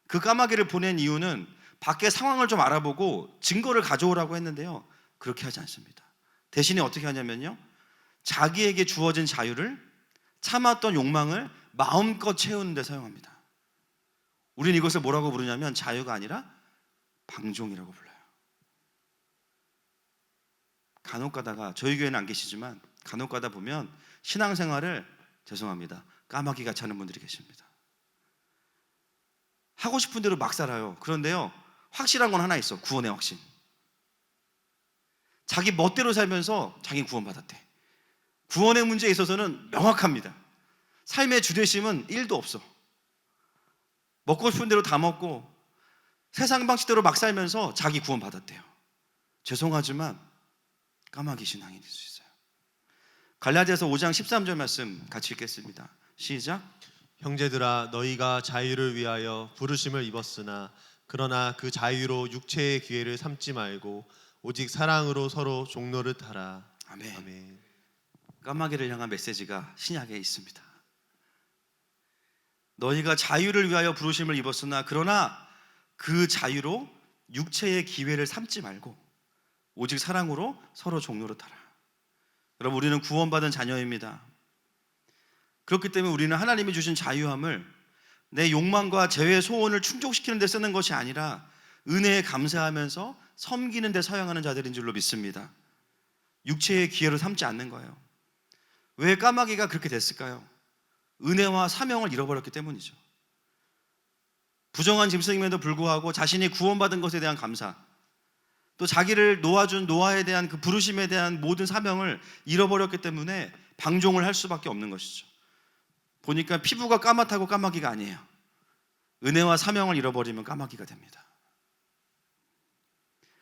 그 까마귀를 보낸 이유는 밖의 상황을 좀 알아보고 증거를 가져오라고 했는데요. 그렇게 하지 않습니다. 대신에 어떻게 하냐면요. 자기에게 주어진 자유를, 참았던 욕망을 마음껏 채우는 데 사용합니다. 우리는 이것을 뭐라고 부르냐면 자유가 아니라 방종이라고 불러요. 간혹 가다가, 저희 교회는 안 계시지만 간혹 가다 보면 신앙생활을, 죄송합니다, 까마귀 같이 하는 분들이 계십니다. 하고 싶은 대로 막 살아요. 그런데요, 확실한 건 하나 있어. 구원의 확신. 자기 멋대로 살면서 자기 구원받았대. 구원의 문제에 있어서는 명확합니다. 삶의 주대심은 1도 없어. 먹고 싶은 대로 다 먹고 세상 방식대로 막 살면서 자기 구원받았대요. 죄송하지만 까마귀 신앙이 될 수 있어요. 갈라디아서 5장 13절 말씀 같이 읽겠습니다. 시작. 형제들아 너희가 자유를 위하여 부르심을 입었으나 그러나 그 자유로 육체의 기회를 삼지 말고 오직 사랑으로 서로 종노릇 하라. 아멘. 아멘. 까마귀를 향한 메시지가 신약에 있습니다. 너희가 자유를 위하여 부르심을 입었으나 그러나 그 자유로 육체의 기회를 삼지 말고 오직 사랑으로 서로 종노릇하라. 여러분, 우리는 구원받은 자녀입니다. 그렇기 때문에 우리는 하나님이 주신 자유함을 내 욕망과 죄의 소원을 충족시키는 데 쓰는 것이 아니라 은혜에 감사하면서 섬기는 데 사용하는 자들인 줄로 믿습니다. 육체의 기회로 삼지 않는 거예요. 왜 까마귀가 그렇게 됐을까요? 은혜와 사명을 잃어버렸기 때문이죠. 부정한 짐승임에도 불구하고 자신이 구원받은 것에 대한 감사, 또 자기를 놓아준 노아에 대한 그 부르심에 대한 모든 사명을 잃어버렸기 때문에 방종을 할 수밖에 없는 것이죠. 보니까 피부가 까맣다고 까마귀가 아니에요. 은혜와 사명을 잃어버리면 까마귀가 됩니다.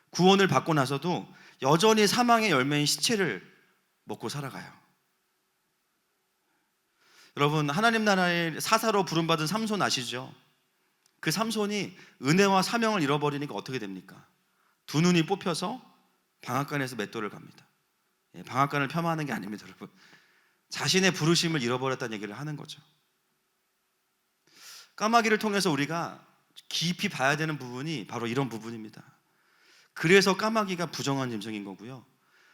구원을 받고 나서도 여전히 사망의 열매인 시체를 먹고 살아가요. 여러분, 하나님 나라의 사사로 부름받은 삼손 아시죠? 그 삼손이 은혜와 사명을 잃어버리니까 어떻게 됩니까? 두 눈이 뽑혀서 방앗간에서 맷돌을 갑니다. 방앗간을 폄하하는 게 아닙니다, 여러분. 자신의 부르심을 잃어버렸다는 얘기를 하는 거죠. 까마귀를 통해서 우리가 깊이 봐야 되는 부분이 바로 이런 부분입니다. 그래서 까마귀가 부정한 짐승인 거고요.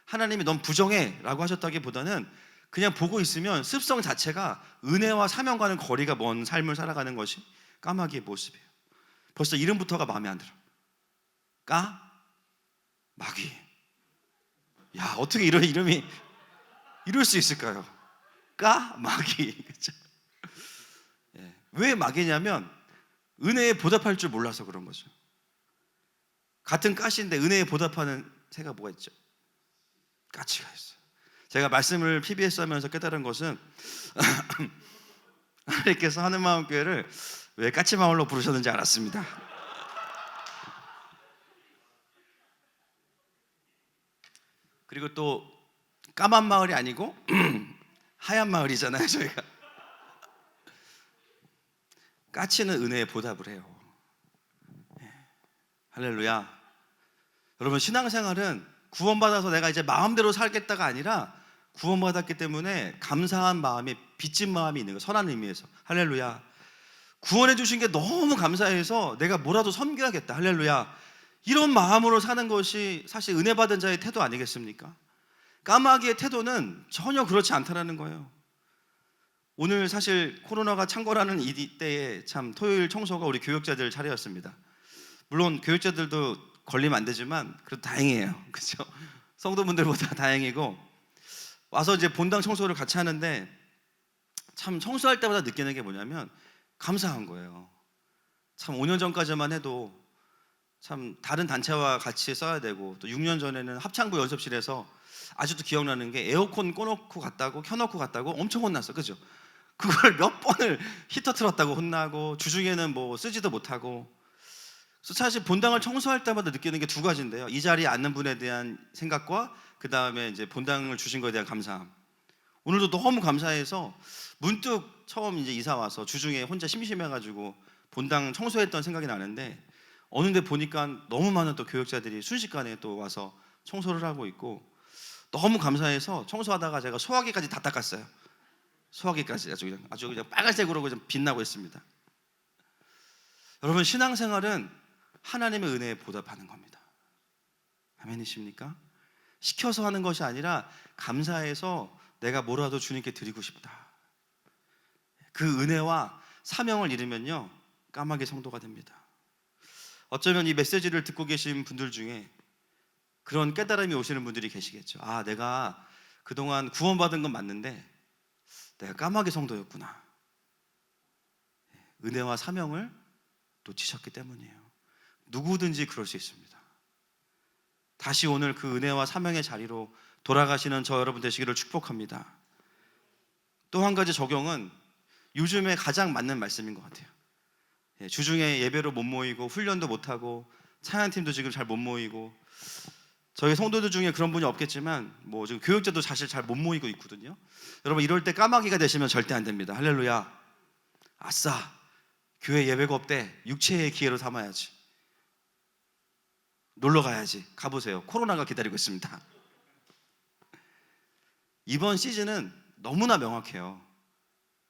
하나님이 넌 부정해 라고 하셨다기보다는 그냥 보고 있으면 습성 자체가 은혜와 사명과는 거리가 먼 삶을 살아가는 것이 까마귀의 모습이에요. 벌써 이름부터가 마음에 안 들어. 까마귀. 야, 어떻게 이런 이름이 이럴 수 있을까요? 까마귀. 그렇죠? 왜 마귀냐면 은혜에 보답할 줄 몰라서 그런 거죠. 같은 까시인데 은혜에 보답하는 새가 뭐가 있죠? 까치가 있어요. 제가 말씀을 PBS 하면서 깨달은 것은 하나님께서 하늘마을교회를 왜 까치마을로 부르셨는지 알았습니다. 그리고 또 까만 마을이 아니고 하얀 마을이잖아요, 저희가. 까치는 은혜에 보답을 해요. 할렐루야. 여러분, 신앙생활은 구원받아서 내가 이제 마음대로 살겠다가 아니라 구원받았기 때문에 감사한 마음에 빚진 마음이 있는 거예요. 선한 의미에서. 할렐루야. 구원해 주신 게 너무 감사해서 내가 뭐라도 섬겨야겠다. 할렐루야. 이런 마음으로 사는 것이 사실 은혜 받은 자의 태도 아니겠습니까? 까마귀의 태도는 전혀 그렇지 않다라는 거예요. 오늘 사실 코로나가 창궐하는 이때에 참 토요일 청소가 우리 교육자들 차례였습니다. 물론 교육자들도 걸리면 안 되지만 그래도 다행이에요. 그렇죠? 성도분들보다 다행이고, 와서 이제 본당 청소를 같이 하는데 참 청소할 때마다 느끼는 게 뭐냐면 감사한 거예요. 참 5년 전까지만 해도 참 다른 단체와 같이 써야 되고, 또 6년 전에는 합창부 연습실에서 아직도 기억나는 게 에어컨 꺼놓고 갔다고 켜놓고 갔다고 엄청 혼났어. 그죠? 그걸 몇 번을 히터 틀었다고 혼나고, 주중에는 뭐 쓰지도 못하고. 그래서 사실 본당을 청소할 때마다 느끼는 게 두 가지인데요. 이 자리에 앉는 분에 대한 생각과 그 다음에 이제 본당을 주신 것에 대한 감사함. 오늘도 너무 감사해서 문득 처음 이제 이사 와서 주중에 혼자 심심해가지고 본당 청소했던 생각이 나는데, 어느 데 보니까 너무 많은 또 교역자들이 순식간에 또 와서 청소를 하고 있고, 너무 감사해서 청소하다가 제가 소화기까지 다 닦았어요. 소화기까지 아주 그냥 빨간색으로 그냥 빛나고 있습니다. 여러분, 신앙생활은 하나님의 은혜에 보답하는 겁니다. 아멘이십니까? 시켜서 하는 것이 아니라 감사해서 내가 뭐라도 주님께 드리고 싶다. 그 은혜와 사명을 잃으면요, 까마귀 성도가 됩니다. 어쩌면 이 메시지를 듣고 계신 분들 중에 그런 깨달음이 오시는 분들이 계시겠죠. 아, 내가 그동안 구원받은 건 맞는데 내가 까마귀 성도였구나. 은혜와 사명을 놓치셨기 때문이에요. 누구든지 그럴 수 있습니다. 다시 오늘 그 은혜와 사명의 자리로 돌아가시는 저 여러분 되시기를 축복합니다. 또 한 가지 적용은 요즘에 가장 맞는 말씀인 것 같아요. 주중에 예배로 못 모이고 훈련도 못하고 찬양팀도 지금 잘 못 모이고, 저희 성도들 중에 그런 분이 없겠지만 뭐 지금 교육자도 사실 잘 못 모이고 있거든요. 여러분, 이럴 때 까마귀가 되시면 절대 안 됩니다. 할렐루야. 아싸, 교회 예배가 없대. 육체의 기회로 삼아야지. 놀러 가야지. 가보세요. 코로나가 기다리고 있습니다. 이번 시즌은 너무나 명확해요.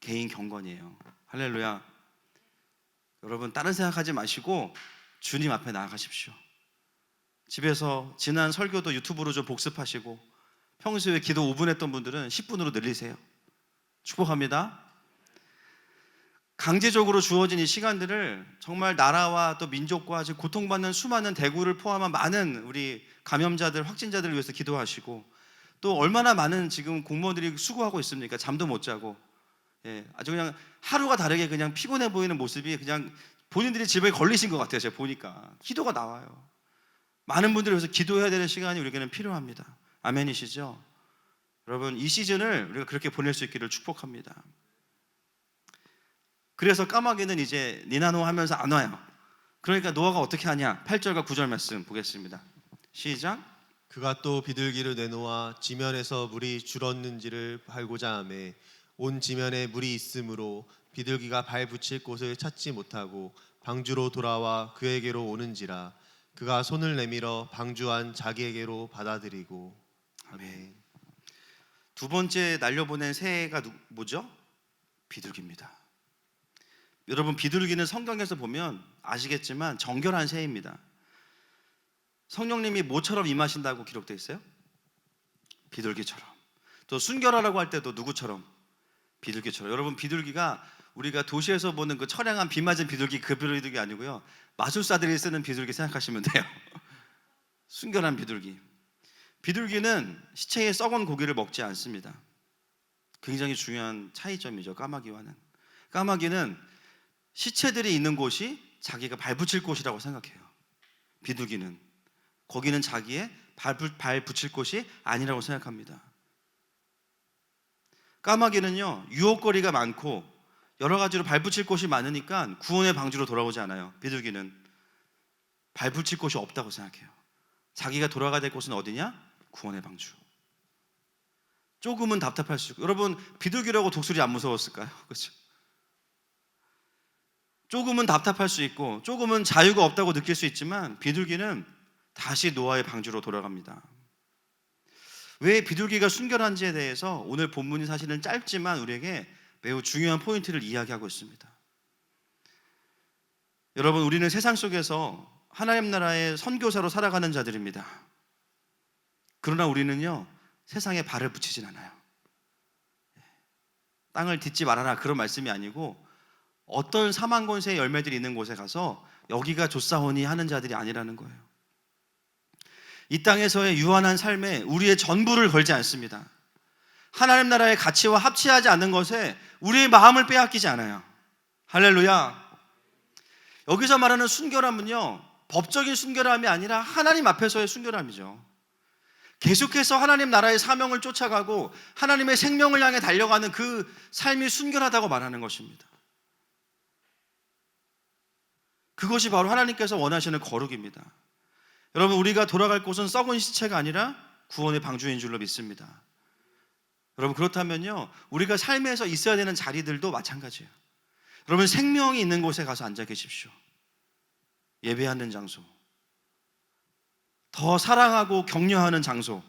개인 경건이에요. 할렐루야. 여러분, 다른 생각하지 마시고 주님 앞에 나아가십시오. 집에서 지난 설교도 유튜브로 좀 복습하시고, 평소에 기도 5분 했던 분들은 10분으로 늘리세요. 축복합니다. 강제적으로 주어진 이 시간들을 정말 나라와 또 민족과 지금 고통받는 수많은 대구를 포함한 많은 우리 감염자들, 확진자들을 위해서 기도하시고, 또 얼마나 많은 지금 공무원들이 수고하고 있습니까? 잠도 못 자고, 아주 그냥 하루가 다르게 그냥 피곤해 보이는 모습이 그냥 본인들이 집에 걸리신 것 같아요. 제가 보니까 기도가 나와요. 많은 분들을 위해서 기도해야 되는 시간이 우리에게는 필요합니다. 아멘이시죠? 여러분, 이 시즌을 우리가 그렇게 보낼 수 있기를 축복합니다. 그래서 까마귀는 이제 니나노 하면서 안 와요. 그러니까 노아가 어떻게 하냐? 8절과 9절 말씀 보겠습니다. 시작. 그가 또 비둘기를 내놓아 지면에서 물이 줄었는지를 알고자 하매 온 지면에 물이 있으므로 비둘기가 발 붙일 곳을 찾지 못하고 방주로 돌아와 그에게로 오는지라. 그가 손을 내밀어 방주 안 자기에게로 받아들이고. 아멘. 두 번째 날려보낸 새가 뭐죠? 비둘기입니다. 여러분, 비둘기는 성경에서 보면 아시겠지만 정결한 새입니다. 성령님이 뭐처럼 임하신다고 기록되어 있어요? 비둘기처럼. 또 순결하라고 할 때도 누구처럼? 비둘기처럼. 여러분, 비둘기가 우리가 도시에서 보는 그 처량한 비 맞은 비둘기, 그 비둘기 아니고요, 마술사들이 쓰는 비둘기 생각하시면 돼요. 순결한 비둘기. 비둘기는 시체의 썩은 고기를 먹지 않습니다. 굉장히 중요한 차이점이죠, 까마귀와는. 까마귀는 시체들이 있는 곳이 자기가 발 붙일 곳이라고 생각해요. 비둘기는 거기는 자기의 발 붙일 곳이 아니라고 생각합니다. 까마귀는요, 유혹거리가 많고 여러 가지로 발 붙일 곳이 많으니까 구원의 방주로 돌아오지 않아요. 비둘기는 발 붙일 곳이 없다고 생각해요. 자기가 돌아가야 될 곳은 어디냐? 구원의 방주. 조금은 답답할 수 있고, 여러분, 비둘기라고 독수리 안 무서웠을까요? 그렇죠? 조금은 답답할 수 있고 조금은 자유가 없다고 느낄 수 있지만 비둘기는 다시 노아의 방주로 돌아갑니다. 왜 비둘기가 순결한지에 대해서 오늘 본문이 사실은 짧지만 우리에게 매우 중요한 포인트를 이야기하고 있습니다. 여러분, 우리는 세상 속에서 하나님 나라의 선교사로 살아가는 자들입니다. 그러나 우리는요, 세상에 발을 붙이진 않아요. 땅을 딛지 말아라, 그런 말씀이 아니고 어떤 사망권세의 열매들이 있는 곳에 가서 여기가 좋사오니 하는 자들이 아니라는 거예요. 이 땅에서의 유한한 삶에 우리의 전부를 걸지 않습니다. 하나님 나라의 가치와 합치하지 않는 것에 우리의 마음을 빼앗기지 않아요. 할렐루야. 여기서 말하는 순결함은요, 법적인 순결함이 아니라 하나님 앞에서의 순결함이죠. 계속해서 하나님 나라의 사명을 쫓아가고 하나님의 생명을 향해 달려가는 그 삶이 순결하다고 말하는 것입니다. 그것이 바로 하나님께서 원하시는 거룩입니다. 여러분, 우리가 돌아갈 곳은 썩은 시체가 아니라 구원의 방주인 줄로 믿습니다. 여러분, 그렇다면요, 우리가 삶에서 있어야 되는 자리들도 마찬가지예요. 여러분, 생명이 있는 곳에 가서 앉아 계십시오. 예배하는 장소, 더 사랑하고 격려하는 장소,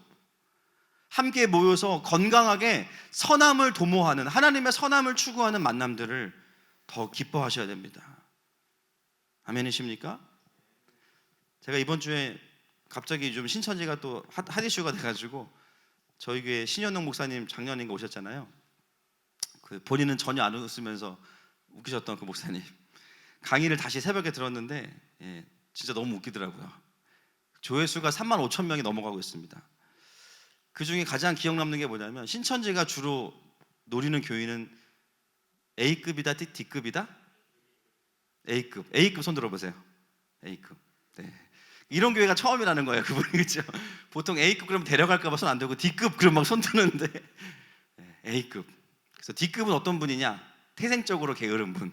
함께 모여서 건강하게 선함을 도모하는, 하나님의 선함을 추구하는 만남들을 더 기뻐하셔야 됩니다. 아멘이십니까? 제가 이번 주에 갑자기 좀 신천지가 또 핫 이슈가 돼가지고, 저희 교회 신현웅 목사님 작년인가 오셨잖아요. 그 본인은 전혀 안 웃으면서 웃기셨던 그 목사님 강의를 다시 새벽에 들었는데, 진짜 너무 웃기더라고요. 조회수가 35,000명이 넘어가고 있습니다. 그 중에 가장 기억 남는 게 뭐냐면, 신천지가 주로 노리는 교인은 A급이다, D급이다? A급 손 들어보세요. A급. 네. 이런 교회가 처음이라는 거예요, 그분이. 그렇죠? 보통 A급 그러면 데려갈까 봐 손 안 들고 D급 그러면 막 손 드는데, A급. 그래서 D급은 어떤 분이냐? 태생적으로 게으른 분.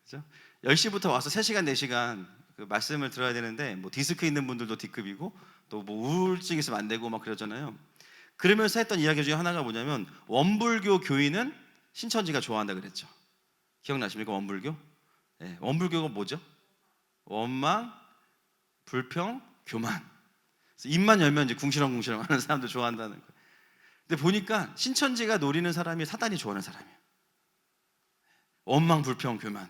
그렇죠? 10시부터 와서 3시간 4시간 그 말씀을 들어야 되는데, 뭐 디스크 있는 분들도 D급이고, 또 뭐 우울증 있으면 안 되고 막 그러잖아요. 그러면서 했던 이야기 중에 하나가 뭐냐면, 원불교 교인은 신천지가 좋아한다 그랬죠. 기억나십니까? 원불교? 네, 원불교가 뭐죠? 원망, 불평, 교만. 그래서 입만 열면 이제 궁시렁궁시렁 하는 사람들 좋아한다는 거예요. 근데 보니까 신천지가 노리는 사람이 사단이 좋아하는 사람이에요. 원망, 불평, 교만.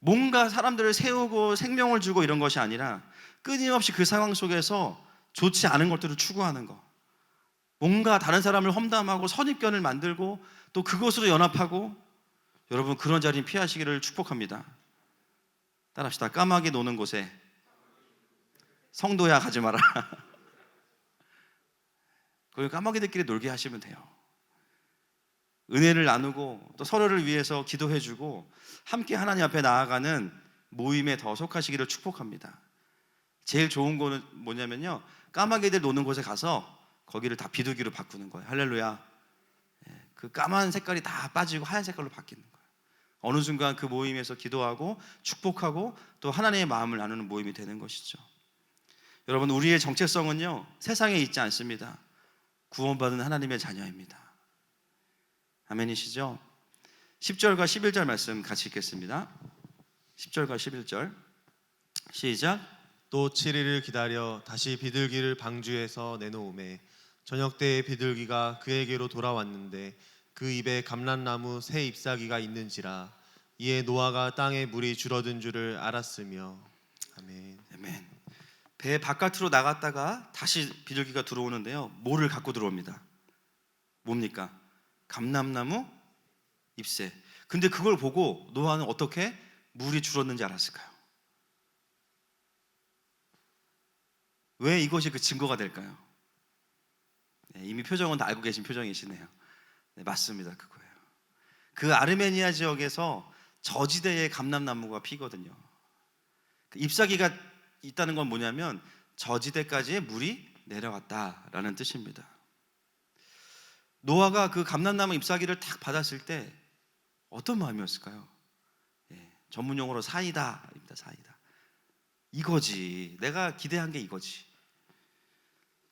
뭔가 사람들을 세우고 생명을 주고 이런 것이 아니라 끊임없이 그 상황 속에서 좋지 않은 것들을 추구하는 거. 뭔가 다른 사람을 험담하고 선입견을 만들고 또 그것으로 연합하고, 여러분 그런 자리는 피하시기를 축복합니다. 따라합시다. 까마귀 노는 곳에 성도야 가지 마라. 거기 까마귀들끼리 놀게 하시면 돼요. 은혜를 나누고 또 서로를 위해서 기도해주고 함께 하나님 앞에 나아가는 모임에 더 속하시기를 축복합니다. 제일 좋은 거는 뭐냐면요, 까마귀들 노는 곳에 가서 거기를 다 비둘기로 바꾸는 거예요. 할렐루야. 그 까만 색깔이 다 빠지고 하얀 색깔로 바뀌는 거예요. 어느 순간 그 모임에서 기도하고 축복하고 또 하나님의 마음을 나누는 모임이 되는 것이죠. 여러분, 우리의 정체성은요, 세상에 있지 않습니다. 구원받은 하나님의 자녀입니다. 아멘이시죠? 10절과 11절 말씀 같이 읽겠습니다. 10절과 11절 시작. 또 7일을 기다려 다시 비둘기를 방주에서 내놓음에 저녁 때에 비둘기가 그에게로 돌아왔는데 그 입에 감람나무 새 잎사귀가 있는지라. 이에 노아가 땅에 물이 줄어든 줄을 알았으며. 아멘. 아멘. 배 바깥으로 나갔다가 다시 비둘기가 들어오는데요, 뭐를 갖고 들어옵니다. 뭡니까? 감람나무 잎새. 근데 그걸 보고 노아는 어떻게 물이 줄었는지 알았을까요? 왜 이것이 그 증거가 될까요? 네, 이미 표정은 다 알고 계신 표정이시네요. 네, 맞습니다. 그거예요. 그 아르메니아 지역에서 저지대에 감람나무가 피거든요. 그 잎사귀가 있다는 건 뭐냐면 저지대까지의 물이 내려갔다라는 뜻입니다. 노아가 그 감람나무 잎사귀를 탁 받았을 때 어떤 마음이었을까요? 전문 용어로 사이다입니다. 사이다. 이거지. 내가 기대한 게 이거지.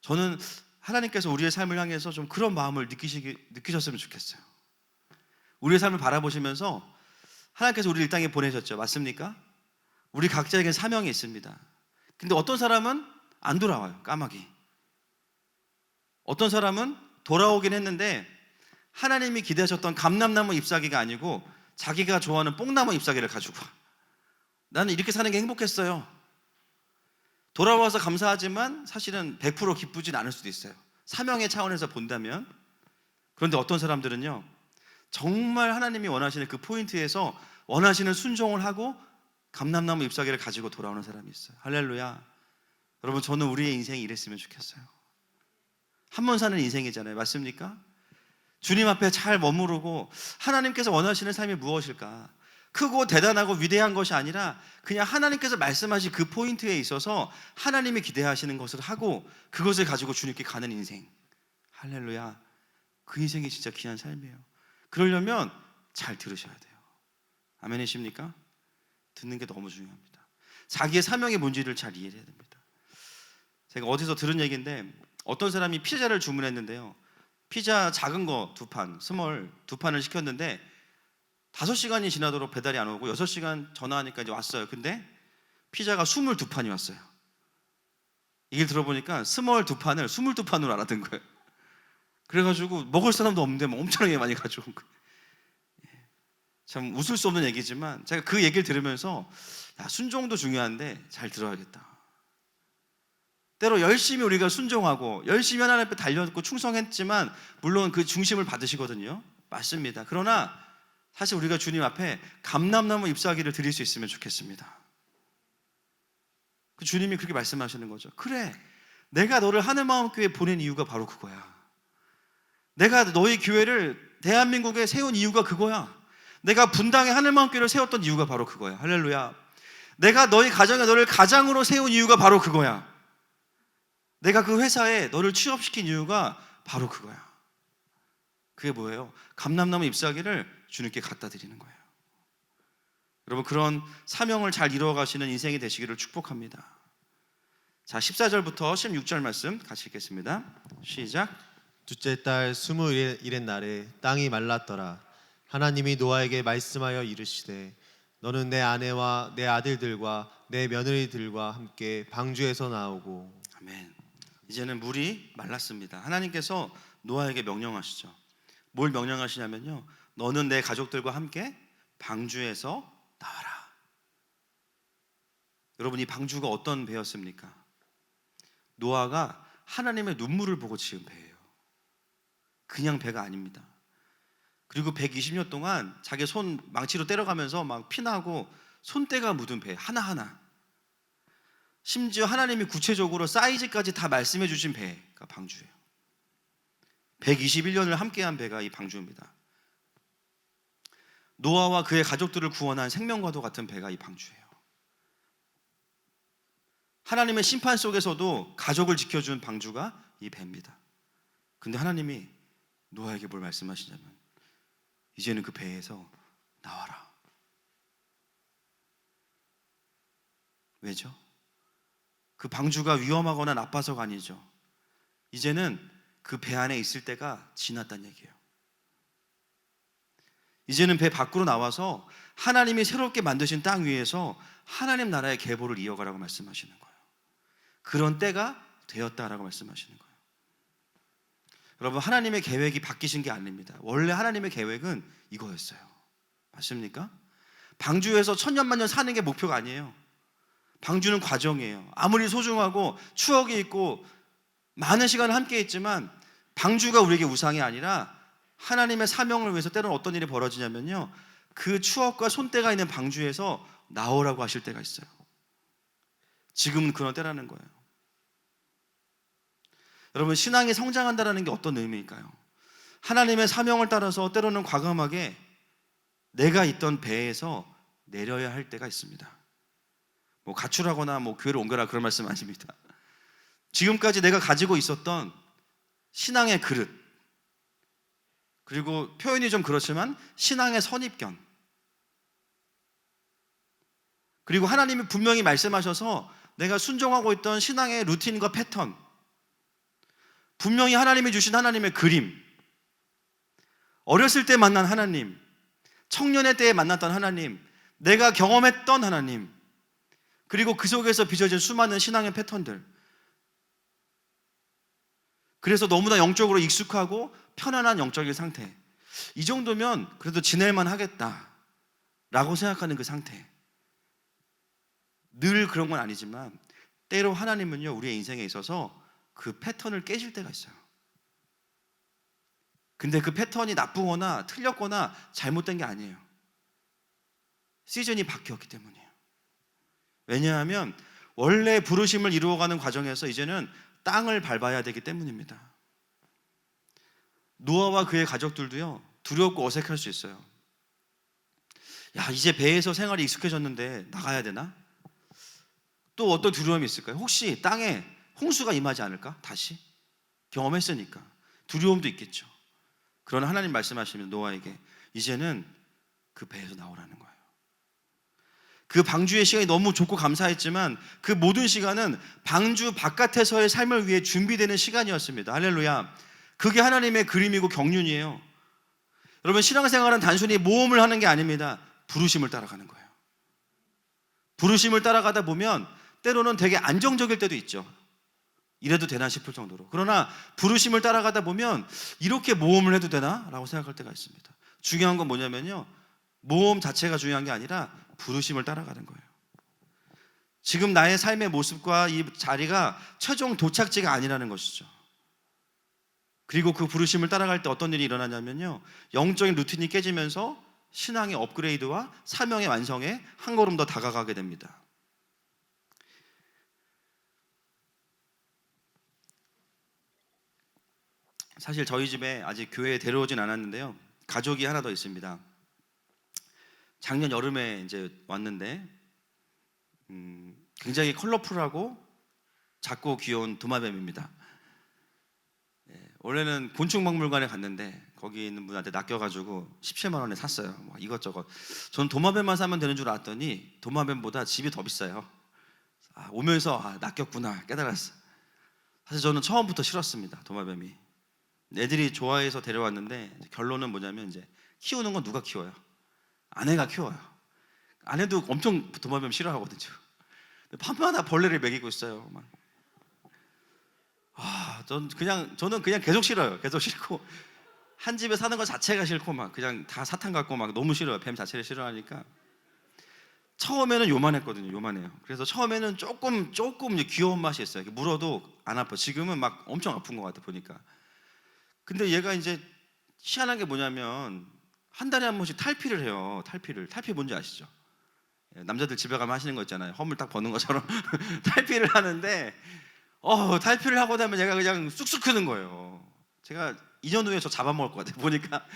저는 하나님께서 우리의 삶을 향해서 좀 그런 마음을 느끼셨으면 좋겠어요. 우리의 삶을 바라보시면서 하나님께서 우리를 이 땅에 보내셨죠. 맞습니까? 우리 각자에게 사명이 있습니다. 근데 어떤 사람은 안 돌아와요. 까마귀. 어떤 사람은 돌아오긴 했는데 하나님이 기대하셨던 감람나무 잎사귀가 아니고 자기가 좋아하는 뽕나무 잎사귀를 가지고 와. 나는 이렇게 사는 게 행복했어요. 돌아와서 감사하지만 사실은 100% 기쁘진 않을 수도 있어요. 사명의 차원에서 본다면. 그런데 어떤 사람들은요, 정말 하나님이 원하시는 그 포인트에서 원하시는 순종을 하고 감람나무 잎사귀를 가지고 돌아오는 사람이 있어요. 할렐루야. 여러분, 저는 우리의 인생이 이랬으면 좋겠어요. 한 번 사는 인생이잖아요. 맞습니까? 주님 앞에 잘 머무르고 하나님께서 원하시는 삶이 무엇일까? 크고 대단하고 위대한 것이 아니라 그냥 하나님께서 말씀하신 그 포인트에 있어서 하나님이 기대하시는 것을 하고 그것을 가지고 주님께 가는 인생. 할렐루야. 그 인생이 진짜 귀한 삶이에요. 그러려면 잘 들으셔야 돼요. 아멘이십니까? 듣는 게 너무 중요합니다. 자기의 사명이 뭔지를 잘 이해해야 됩니다. 제가 어디서 들은 얘기인데 어떤 사람이 피자를 주문했는데요, 피자 작은 거 2판, 스몰 2판을 시켰는데 5시간이 지나도록 배달이 안 오고 6시간 전화하니까 이제 왔어요. 근데 피자가 22판이 왔어요. 이걸 들어보니까 스몰 2판을 22판으로 알아듣은 거예요. 그래가지고 먹을 사람도 없는데 뭐 엄청나게 많이 가져온 거예요. 참 웃을 수 없는 얘기지만 제가 그 얘기를 들으면서 야, 순종도 중요한데 잘 들어야겠다. 때로 열심히 우리가 순종하고 열심히 하나님 앞에 달려있고 충성했지만 물론 그 중심을 받으시거든요. 맞습니다. 그러나 사실 우리가 주님 앞에 감람나무 잎사귀를 드릴 수 있으면 좋겠습니다. 그 주님이 그렇게 말씀하시는 거죠. 그래, 내가 너를 하늘마음교회에 보낸 이유가 바로 그거야. 내가 너희 교회를 대한민국에 세운 이유가 그거야. 내가 분당에 하늘마음교회를 세웠던 이유가 바로 그거야. 할렐루야. 내가 너희 가정에 너를 가장으로 세운 이유가 바로 그거야. 내가 그 회사에 너를 취업시킨 이유가 바로 그거야. 그게 뭐예요? 감람나무 잎사귀를 주님께 갖다 드리는 거예요. 여러분, 그런 사명을 잘 이루어가시는 인생이 되시기를 축복합니다. 자, 14절부터 16절 말씀 같이 읽겠습니다. 시작. 둘째 달 20일의 날에 땅이 말랐더라. 하나님이 노아에게 말씀하여 이르시되 너는 내 아내와 내 아들들과 내 며느리들과 함께 방주에서 나오고. 아멘. 이제는 물이 말랐습니다. 하나님께서 노아에게 명령하시죠. 뭘 명령하시냐면요, 너는 내 가족들과 함께 방주에서 나와라. 여러분, 이 방주가 어떤 배였습니까? 노아가 하나님의 눈물을 보고 지은 배예요. 그냥 배가 아닙니다. 그리고 120년 동안 자기 손 망치로 때려가면서 막 피나고 손때가 묻은 배 하나하나, 심지어 하나님이 구체적으로 사이즈까지 다 말씀해 주신 배가 방주예요. 121년을 함께한 배가 이 방주입니다. 노아와 그의 가족들을 구원한 생명과도 같은 배가 이 방주예요. 하나님의 심판 속에서도 가족을 지켜준 방주가 이 배입니다. 근데 하나님이 노아에게 뭘 말씀하시냐면 이제는 그 배에서 나와라. 왜죠? 그 방주가 위험하거나 나빠서가 아니죠. 이제는 그 배 안에 있을 때가 지났다는 얘기예요. 이제는 배 밖으로 나와서 하나님이 새롭게 만드신 땅 위에서 하나님 나라의 계보를 이어가라고 말씀하시는 거예요. 그런 때가 되었다라고 말씀하시는 거예요. 여러분, 하나님의 계획이 바뀌신 게 아닙니다. 원래 하나님의 계획은 이거였어요. 맞습니까? 방주에서 천년만년 사는 게 목표가 아니에요. 방주는 과정이에요. 아무리 소중하고 추억이 있고 많은 시간을 함께 했지만 방주가 우리에게 우상이 아니라 하나님의 사명을 위해서 때로는 어떤 일이 벌어지냐면요, 그 추억과 손때가 있는 방주에서 나오라고 하실 때가 있어요. 지금은 그런 때라는 거예요. 여러분, 신앙이 성장한다는 게 어떤 의미일까요? 하나님의 사명을 따라서 때로는 과감하게 내가 있던 배에서 내려야 할 때가 있습니다. 뭐 가출하거나 뭐 교회를 옮겨라 그런 말씀 아닙니다. 지금까지 내가 가지고 있었던 신앙의 그릇, 그리고 표현이 좀 그렇지만 신앙의 선입견, 그리고 하나님이 분명히 말씀하셔서 내가 순종하고 있던 신앙의 루틴과 패턴, 분명히 하나님이 주신 하나님의 그림, 어렸을 때 만난 하나님, 청년의 때에 만났던 하나님, 내가 경험했던 하나님, 그리고 그 속에서 빚어진 수많은 신앙의 패턴들, 그래서 너무나 영적으로 익숙하고 편안한 영적인 상태, 이 정도면 그래도 지낼만 하겠다라고 생각하는 그 상태. 늘 그런 건 아니지만 때로 하나님은요, 우리의 인생에 있어서 그 패턴을 깨실 때가 있어요. 근데 그 패턴이 나쁘거나 틀렸거나 잘못된 게 아니에요. 시즌이 바뀌었기 때문이에요. 왜냐하면 원래 부르심을 이루어가는 과정에서 이제는 땅을 밟아야 되기 때문입니다. 노아와 그의 가족들도요, 두렵고 어색할 수 있어요. 야, 이제 배에서 생활이 익숙해졌는데 나가야 되나? 또 어떤 두려움이 있을까요? 혹시 땅에 홍수가 임하지 않을까? 다시? 경험했으니까 두려움도 있겠죠. 그러나 하나님 말씀하시면 노아에게 이제는 그 배에서 나오라는 거예요. 그 방주의 시간이 너무 좋고 감사했지만 그 모든 시간은 방주 바깥에서의 삶을 위해 준비되는 시간이었습니다. 할렐루야. 그게 하나님의 그림이고 경륜이에요. 여러분, 신앙생활은 단순히 모험을 하는 게 아닙니다. 부르심을 따라가는 거예요. 부르심을 따라가다 보면 때로는 되게 안정적일 때도 있죠. 이래도 되나 싶을 정도로. 그러나 부르심을 따라가다 보면 이렇게 모험을 해도 되나? 라고 생각할 때가 있습니다. 중요한 건 뭐냐면요, 모험 자체가 중요한 게 아니라 부르심을 따라가는 거예요. 지금 나의 삶의 모습과 이 자리가 최종 도착지가 아니라는 것이죠. 그리고 그 부르심을 따라갈 때 어떤 일이 일어나냐면요, 영적인 루틴이 깨지면서 신앙의 업그레이드와 사명의 완성에 한 걸음 더 다가가게 됩니다. 사실 저희 집에 아직 교회에 데려오진 않았는데요, 가족이 하나 더 있습니다. 작년 여름에 이제 왔는데 굉장히 컬러풀하고 작고 귀여운 도마뱀입니다. 원래는 곤충박물관에 갔는데 거기 있는 분한테 낚여가지고 17만 원에 샀어요. 뭐 이것저것. 저는 도마뱀만 사면 되는 줄 알았더니 도마뱀보다 집이 더 비싸요. 오면서 낚였구나 깨달았어. 사실 저는 처음부터 싫었습니다, 도마뱀이. 애들이 좋아해서 데려왔는데 결론은 뭐냐면, 이제 키우는 건 누가 키워요? 아내가 키워요. 아내도 엄청 도마뱀 싫어하거든요. 밤마다 벌레를 먹이고 있어요. 막. 저는 그냥 계속 싫어요. 계속 싫고, 한 집에 사는 것 자체가 싫고, 막 그냥 다 사탕 같고 막 너무 싫어요. 뱀 자체를 싫어하니까. 처음에는 요만했거든요. 요만해요. 그래서 처음에는 조금 이제 귀여운 맛이 있어요. 물어도 안 아파. 지금은 막 엄청 아픈 것 같아 보니까. 근데 얘가 이제 희한한 게 뭐냐면 한 달에 한 번씩 탈피를 해요. 탈피 뭔지 아시죠? 남자들 집에 가면 하시는 거 있잖아요. 허물 딱 버는 것처럼 탈피를 하는데, 탈피를 하고 나면 얘가 그냥 쑥쑥 크는 거예요. 제가 2년 후에 저 잡아먹을 것 같아요. 보니까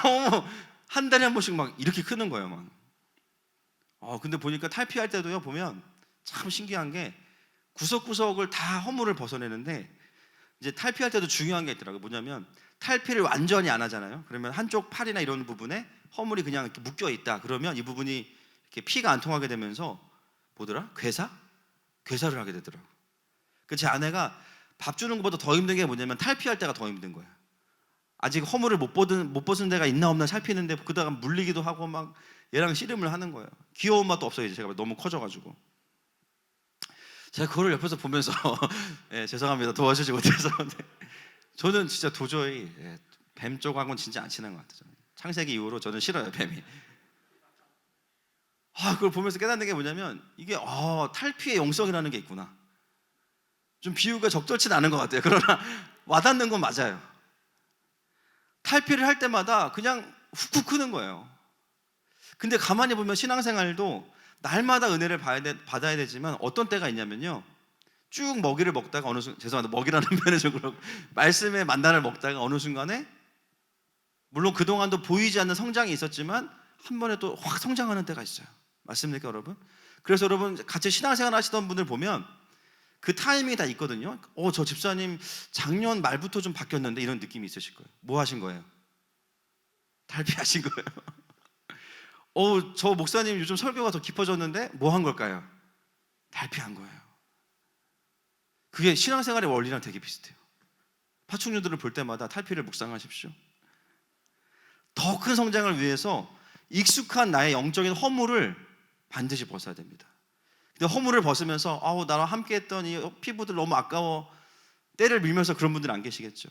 너무 한 달에 한 번씩 막 이렇게 크는 거예요. 막. 근데 보니까 탈피할 때도요, 보면 참 신기한 게 구석구석을 다 허물을 벗어내는데, 이제 탈피할 때도 중요한 게 있더라고요. 뭐냐면 탈피를 완전히 안 하잖아요. 그러면 한쪽 팔이나 이런 부분에 허물이 그냥 이렇게 묶여 있다. 그러면 이 부분이 이렇게 피가 안 통하게 되면서 뭐더라? 괴사를 하게 되더라고요. 제 아내가 밥 주는 것보다 더 힘든 게 뭐냐면 탈피할 때가 더 힘든 거예요. 아직 허물을 못 벗은 데가 있나 없나 살피는데 그다가 물리기도 하고 막 얘랑 씨름을 하는 거예요. 귀여운 맛도 없어요. 이제 제가 너무 커져가지고. 제가 그거를 옆에서 보면서 죄송합니다. 도와주지 못해서. 저는 진짜 도저히 뱀 쪽하고는 진짜 안 친한 것 같아요. 저는. 창세기 이후로 저는 싫어요, 뱀이. 그걸 보면서 깨닫는 게 뭐냐면, 이게 탈피의 영성이라는 게 있구나. 좀 비유가 적절치는 않은 것 같아요. 그러나 와닿는 건 맞아요. 탈피를 할 때마다 그냥 훅훅 크는 거예요. 근데 가만히 보면 신앙생활도 날마다 은혜를 받아야 되지만 어떤 때가 있냐면요, 쭉 먹이를 먹다가 어느 순간, 죄송합니다, 먹이라는 표현은 좀 그렇고, 말씀의 만나를 먹다가 어느 순간에 물론 그동안도 보이지 않는 성장이 있었지만 한 번에 또 확 성장하는 때가 있어요. 맞습니까, 여러분? 그래서 여러분 같이 신앙생활 하시던 분들 보면 그 타이밍이 다 있거든요. 저 집사님 작년 말부터 좀 바뀌었는데, 이런 느낌이 있으실 거예요. 뭐 하신 거예요? 탈피하신 거예요. 저 목사님 요즘 설교가 더 깊어졌는데 뭐 한 걸까요? 탈피한 거예요. 그게 신앙생활의 원리랑 되게 비슷해요. 파충류들을 볼 때마다 탈피를 묵상하십시오. 더 큰 성장을 위해서 익숙한 나의 영적인 허물을 반드시 벗어야 됩니다. 근데 허물을 벗으면서 나랑 함께 했던 이 피부들 너무 아까워, 때를 밀면서 그런 분들은 안 계시겠죠.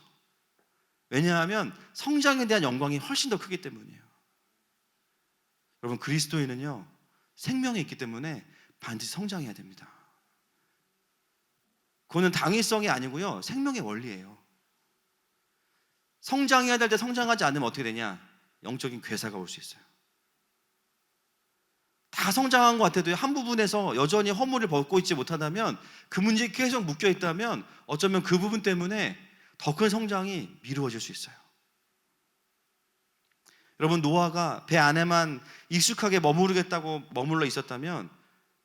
왜냐하면 성장에 대한 영광이 훨씬 더 크기 때문이에요. 여러분, 그리스도인은요, 생명이 있기 때문에 반드시 성장해야 됩니다. 그거는 당위성이 아니고요, 생명의 원리예요. 성장해야 될 때 성장하지 않으면 어떻게 되냐? 영적인 괴사가 올 수 있어요. 다 성장한 것 같아도 한 부분에서 여전히 허물을 벗고 있지 못하다면, 그 문제에 계속 묶여 있다면 어쩌면 그 부분 때문에 더 큰 성장이 미루어질 수 있어요. 여러분, 노아가 배 안에만 익숙하게 머물러 있었다면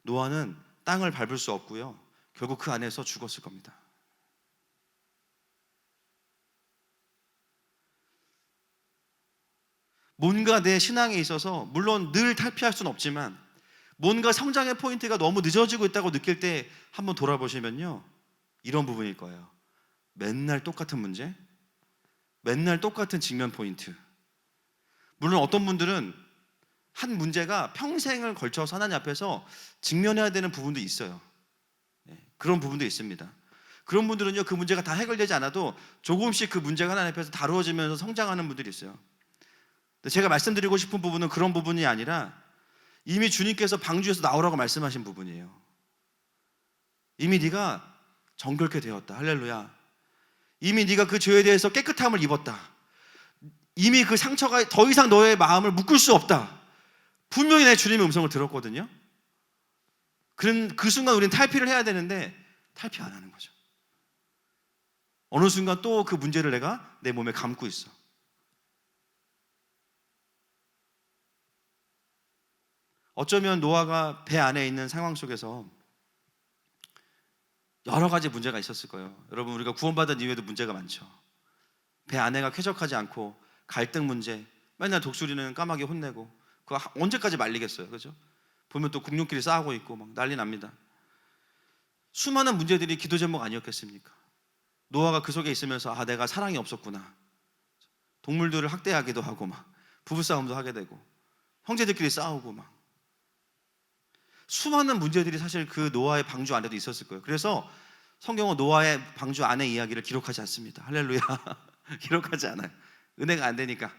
노아는 땅을 밟을 수 없고요, 결국 그 안에서 죽었을 겁니다. 뭔가 내 신앙에 있어서 물론 늘 탈피할 수는 없지만 뭔가 성장의 포인트가 너무 늦어지고 있다고 느낄 때 한번 돌아보시면요, 이런 부분일 거예요. 맨날 똑같은 문제, 맨날 똑같은 직면 포인트. 물론 어떤 분들은 한 문제가 평생을 걸쳐서 하나님 앞에서 직면해야 되는 부분도 있어요. 그런 부분도 있습니다. 그런 분들은요, 그 문제가 다 해결되지 않아도 조금씩 그 문제가 하나님 앞에서 다루어지면서 성장하는 분들이 있어요. 근데 제가 말씀드리고 싶은 부분은 그런 부분이 아니라 이미 주님께서 방주에서 나오라고 말씀하신 부분이에요. 이미 네가 정결케 되었다. 할렐루야. 이미 네가 그 죄에 대해서 깨끗함을 입었다. 이미 그 상처가 더 이상 너의 마음을 묶을 수 없다. 분명히 내 주님의 음성을 들었거든요. 그 순간 우리는 탈피를 해야 되는데 탈피 안 하는 거죠. 어느 순간 또 그 문제를 내가 내 몸에 감고 있어. 어쩌면 노아가 배 안에 있는 상황 속에서 여러 가지 문제가 있었을 거예요. 여러분, 우리가 구원받은 이후에도 문제가 많죠. 배 안에가 쾌적하지 않고 갈등 문제, 맨날 독수리는 까마귀 혼내고 그거 언제까지 말리겠어요, 그죠? 보면 또 국룡끼리 싸우고 있고 막 난리 납니다. 수많은 문제들이 기도 제목 아니었겠습니까? 노아가 그 속에 있으면서 내가 사랑이 없었구나. 동물들을 학대하기도 하고 막 부부싸움도 하게 되고 형제들끼리 싸우고 막 수많은 문제들이 사실 그 노아의 방주 안에도 있었을 거예요. 그래서 성경은 노아의 방주 안의 이야기를 기록하지 않습니다. 할렐루야. 기록하지 않아요. 은혜가 안 되니까.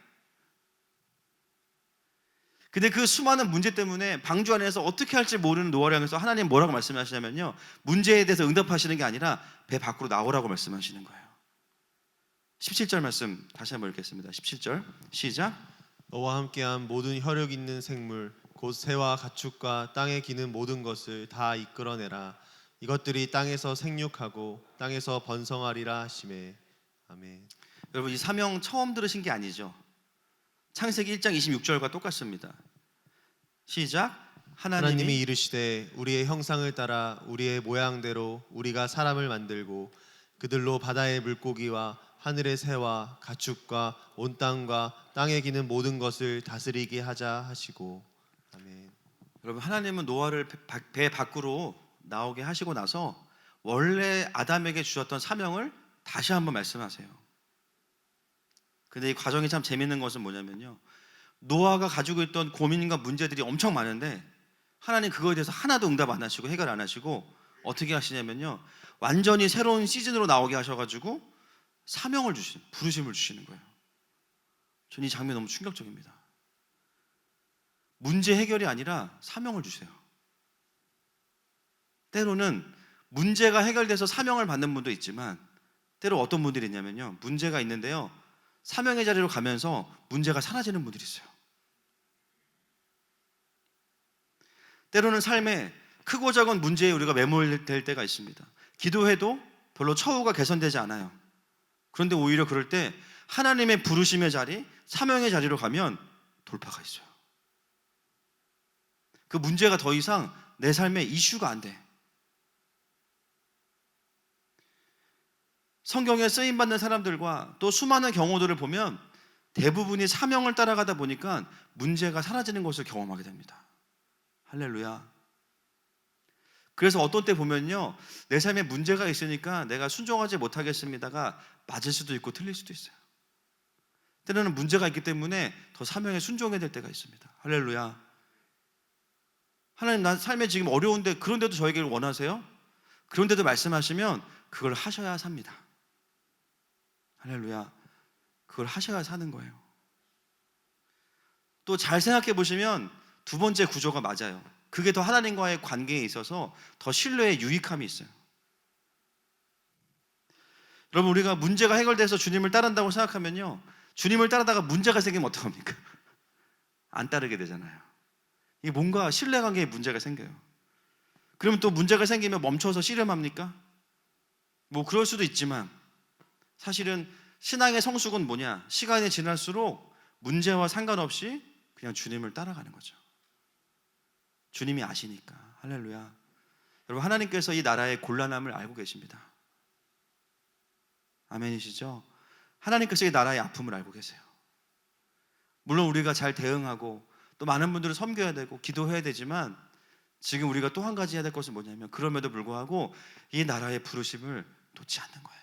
근데 그 수많은 문제 때문에 방주 안에서 어떻게 할지 모르는 노아를 향해서 하나님 뭐라고 말씀하시냐면요, 문제에 대해서 응답하시는 게 아니라 배 밖으로 나오라고 말씀하시는 거예요. 17절 말씀 다시 한번 읽겠습니다. 17절 시작. 너와 함께한 모든 혈육 있는 생물 곧 새와 가축과 땅에 기는 모든 것을 다 이끌어내라. 이것들이 땅에서 생육하고 땅에서 번성하리라 하시매. 아멘. 여러분, 이 사명 처음 들으신 게 아니죠? 창세기 1장 26절과 똑같습니다. 시작. 하나님이 이르시되 우리의 형상을 따라 우리의 모양대로 우리가 사람을 만들고 그들로 바다의 물고기와 하늘의 새와 가축과 온 땅과 땅에 기는 모든 것을 다스리게 하자 하시고. 아멘. 여러분, 하나님은 노아를 배 밖으로 나오게 하시고 나서 원래 아담에게 주셨던 사명을 다시 한번 말씀하세요. 근데 이 과정이 참 재밌는 것은 뭐냐면요, 노아가 가지고 있던 고민과 문제들이 엄청 많은데 하나님 그거에 대해서 하나도 응답 안 하시고 해결 안 하시고 어떻게 하시냐면요, 완전히 새로운 시즌으로 나오게 하셔가지고 사명을 주시는, 부르심을 주시는 거예요. 전 이 장면 너무 충격적입니다. 문제 해결이 아니라 사명을 주세요. 때로는 문제가 해결돼서 사명을 받는 분도 있지만 때로 어떤 분들이 있냐면요, 문제가 있는데요, 사명의 자리로 가면서 문제가 사라지는 분들이 있어요. 때로는 삶에 크고 작은 문제에 우리가 매몰될 때가 있습니다. 기도해도 별로 처우가 개선되지 않아요. 그런데 오히려 그럴 때 하나님의 부르심의 자리, 사명의 자리로 가면 돌파가 있어요. 그 문제가 더 이상 내 삶의 이슈가 안 돼. 성경에 쓰임받는 사람들과 또 수많은 경우들을 보면 대부분이 사명을 따라가다 보니까 문제가 사라지는 것을 경험하게 됩니다. 할렐루야. 그래서 어떤 때 보면요, 내 삶에 문제가 있으니까 내가 순종하지 못하겠습니다가 맞을 수도 있고 틀릴 수도 있어요. 때로는 문제가 있기 때문에 더 사명에 순종해야 될 때가 있습니다. 할렐루야. 하나님, 난 삶에 지금 어려운데 그런데도 저에게 원하세요? 그런데도 말씀하시면 그걸 하셔야 삽니다. 할렐루야. 그걸 하셔야 사는 거예요. 또 잘 생각해 보시면 두 번째 구조가 맞아요. 그게 더 하나님과의 관계에 있어서 더 신뢰에 유익함이 있어요. 여러분, 우리가 문제가 해결돼서 주님을 따른다고 생각하면요, 주님을 따르다가 문제가 생기면 어떡합니까? 안 따르게 되잖아요. 이게 뭔가 신뢰관계에 문제가 생겨요. 그러면 또 문제가 생기면 멈춰서 씨름합니까? 뭐 그럴 수도 있지만 사실은 신앙의 성숙은 뭐냐? 시간이 지날수록 문제와 상관없이 그냥 주님을 따라가는 거죠. 주님이 아시니까. 할렐루야. 여러분, 하나님께서 이 나라의 곤란함을 알고 계십니다. 아멘이시죠? 하나님께서 이 나라의 아픔을 알고 계세요. 물론 우리가 잘 대응하고 또 많은 분들을 섬겨야 되고 기도해야 되지만 지금 우리가 또 한 가지 해야 될 것은 뭐냐면, 그럼에도 불구하고 이 나라의 부르심을 놓지 않는 거예요.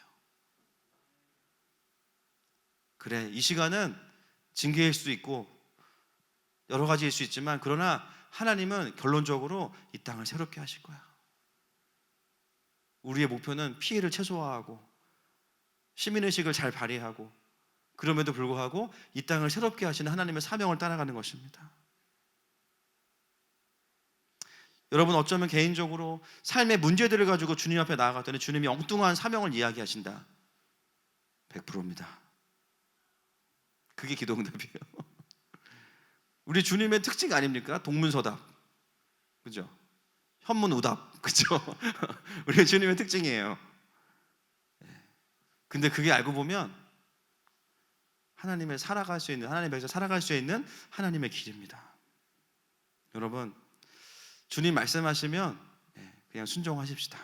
그래, 이 시간은 징계일 수도 있고 여러 가지일 수 있지만 그러나 하나님은 결론적으로 이 땅을 새롭게 하실 거야. 우리의 목표는 피해를 최소화하고 시민의식을 잘 발휘하고 그럼에도 불구하고 이 땅을 새롭게 하시는 하나님의 사명을 따라가는 것입니다. 여러분, 어쩌면 개인적으로 삶의 문제들을 가지고 주님 앞에 나아갔더니 주님이 엉뚱한 사명을 이야기하신다. 100%입니다. 그게 기도응답이에요. 우리 주님의 특징 아닙니까? 동문서답, 그죠? 현문우답, 그죠? 우리 주님의 특징이에요. 근데 그게 알고 보면 하나님의 살아갈 수 있는, 하나님 백성 살아갈 수 있는 하나님의 길입니다. 여러분, 주님 말씀하시면 그냥 순종하십시다.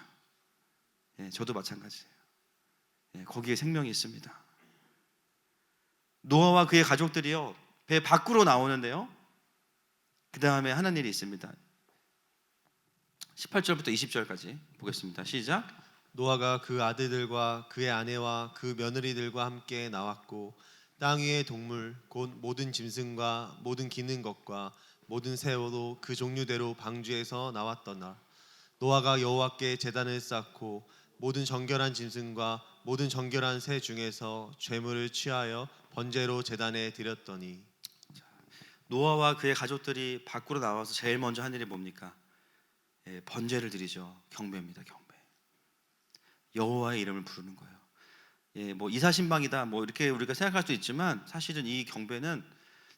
저도 마찬가지예요. 거기에 생명이 있습니다. 노아와 그의 가족들이요, 배 밖으로 나오는데요, 그 다음에 하는 일이 있습니다. 18절부터 20절까지 보겠습니다. 시작. 노아가 그 아들들과 그의 아내와 그 며느리들과 함께 나왔고 땅 위의 동물 곧 모든 짐승과 모든 기는 것과 모든 새우도 그 종류대로 방주에서 나왔더라. 노아가 여호와께 제단을 쌓고 모든 정결한 짐승과 모든 정결한 새 중에서 죄물을 취하여 번제로 제단에 드렸더니. 노아와 그의 가족들이 밖으로 나와서 제일 먼저 한 일이 뭡니까? 번제를 드리죠. 경배입니다. 경배. 여호와의 이름을 부르는 거예요. 뭐 이사신방이다 뭐 이렇게 우리가 생각할 수도 있지만 사실은 이 경배는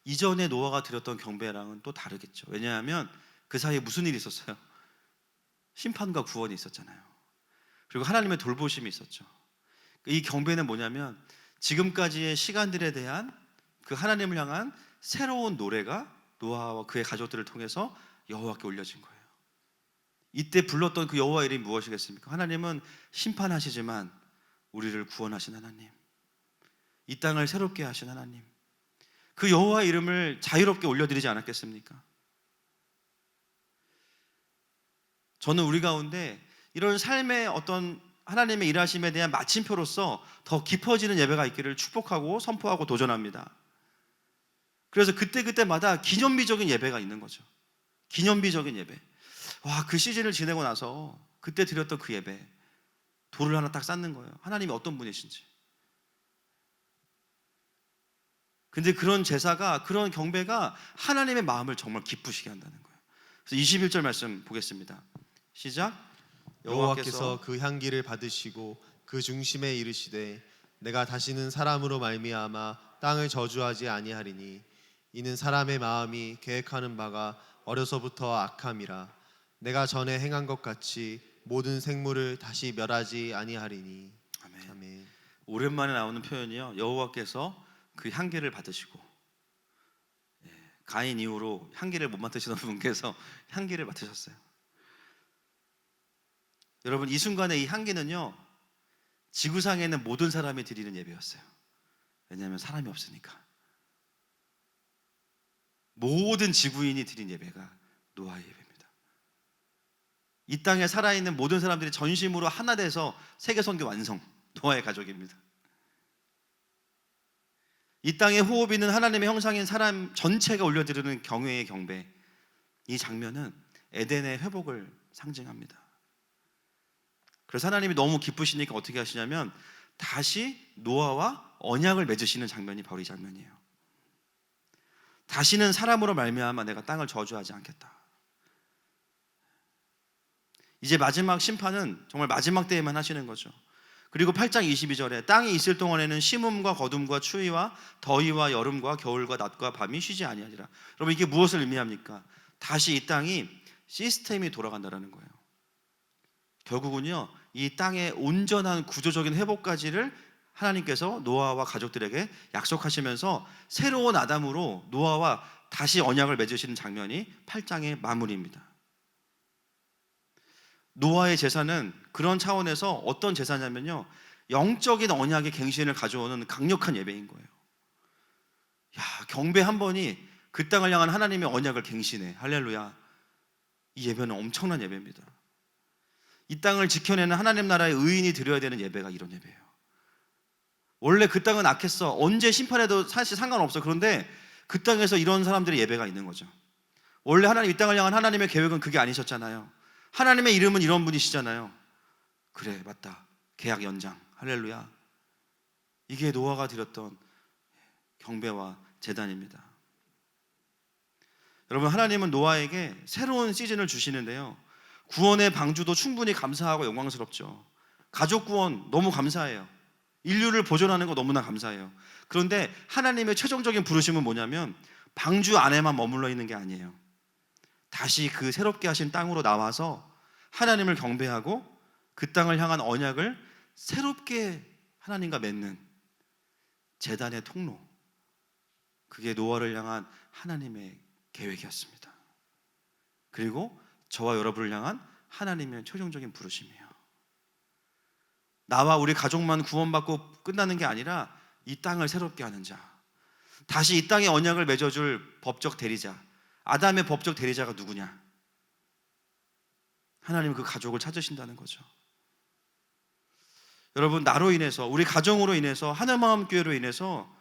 이전에 노아가 드렸던 경배랑은 또 다르겠죠. 왜냐하면 그 사이에 무슨 일이 있었어요? 심판과 구원이 있었잖아요. 그리고 하나님의 돌보심이 있었죠. 이 경배는 뭐냐면 지금까지의 시간들에 대한 그 하나님을 향한 새로운 노래가 노아와 그의 가족들을 통해서 여호와께 올려진 거예요. 이때 불렀던 그 여호와 이름이 무엇이겠습니까? 하나님은 심판하시지만 우리를 구원하신 하나님, 이 땅을 새롭게 하신 하나님, 그 여호와 이름을 자유롭게 올려드리지 않았겠습니까? 저는 우리 가운데 이런 삶의 어떤 하나님의 일하심에 대한 마침표로서 더 깊어지는 예배가 있기를 축복하고 선포하고 도전합니다. 그래서 그때마다 기념비적인 예배가 있는 거죠. 기념비적인 예배. 와, 그 시즌을 지내고 나서 그때 드렸던 그 예배, 돌을 하나 딱 쌓는 거예요. 하나님이 어떤 분이신지. 근데 그런 제사가, 그런 경배가 하나님의 마음을 정말 기쁘시게 한다는 거예요. 그래서 21절 말씀 보겠습니다. 시작. 여호와께서 그 향기를 받으시고 그 중심에 이르시되 내가 다시는 사람으로 말미암아 땅을 저주하지 아니하리니 이는 사람의 마음이 계획하는 바가 어려서부터 악함이라. 내가 전에 행한 것 같이 모든 생물을 다시 멸하지 아니하리니. 아멘. 아멘. 오랜만에 나오는 표현이요. 여호와께서 그 향기를 받으시고, 가인 이후로 향기를 못 맡으시던 분께서 향기를 맡으셨어요. 여러분, 이 순간에 이 향기는요, 지구상에 있는 모든 사람이 드리는 예배였어요. 왜냐하면 사람이 없으니까. 모든 지구인이 드린 예배가 노아의 예배입니다. 이 땅에 살아있는 모든 사람들이 전심으로 하나 돼서 세계 선교 완성, 노아의 가족입니다. 이 땅에 호흡 있는 하나님의 형상인 사람 전체가 올려드리는 경외의 경배, 이 장면은 에덴의 회복을 상징합니다. 그래서 하나님이 너무 기쁘시니까 어떻게 하시냐면 다시 노아와 언약을 맺으시는 장면이 바로 이 장면이에요. 다시는 사람으로 말미암아 내가 땅을 저주하지 않겠다. 이제 마지막 심판은 정말 마지막 때에만 하시는 거죠. 그리고 8장 22절에 땅이 있을 동안에는 심음과 거둠과 추위와 더위와 여름과 겨울과 낮과 밤이 쉬지 아니하리라. 여러분, 이게 무엇을 의미합니까? 다시 이 땅이 시스템이 돌아간다는 거예요. 결국은요, 이 땅의 온전한 구조적인 회복까지를 하나님께서 노아와 가족들에게 약속하시면서 새로운 아담으로 노아와 다시 언약을 맺으시는 장면이 8장의 마무리입니다. 노아의 제사는 그런 차원에서 어떤 제사냐면요, 영적인 언약의 갱신을 가져오는 강력한 예배인 거예요. 야, 경배 한 번이 그 땅을 향한 하나님의 언약을 갱신해. 할렐루야. 이 예배는 엄청난 예배입니다. 이 땅을 지켜내는 하나님 나라의 의인이 드려야 되는 예배가 이런 예배예요. 원래 그 땅은 악했어. 언제 심판해도 사실 상관없어. 그런데 그 땅에서 이런 사람들의 예배가 있는 거죠. 원래 하나님, 이 땅을 향한 하나님의 계획은 그게 아니셨잖아요. 하나님의 이름은 이런 분이시잖아요. 그래, 맞다. 계약 연장. 할렐루야. 이게 노아가 드렸던 경배와 제단입니다. 여러분, 하나님은 노아에게 새로운 시즌을 주시는데요, 구원의 방주도 충분히 감사하고 영광스럽죠. 가족 구원 너무 감사해요. 인류를 보존하는 거 너무나 감사해요. 그런데 하나님의 최종적인 부르심은 뭐냐면 방주 안에만 머물러 있는 게 아니에요. 다시 그 새롭게 하신 땅으로 나와서 하나님을 경배하고 그 땅을 향한 언약을 새롭게 하나님과 맺는 제단의 통로, 그게 노아를 향한 하나님의 계획이었습니다. 그리고 저와 여러분을 향한 하나님의 최종적인 부르심이에요. 나와 우리 가족만 구원받고 끝나는 게 아니라 이 땅을 새롭게 하는 자, 다시 이 땅에 언약을 맺어줄 법적 대리자, 아담의 법적 대리자가 누구냐? 하나님은 그 가족을 찾으신다는 거죠. 여러분, 나로 인해서, 우리 가정으로 인해서, 하늘마음교회로 인해서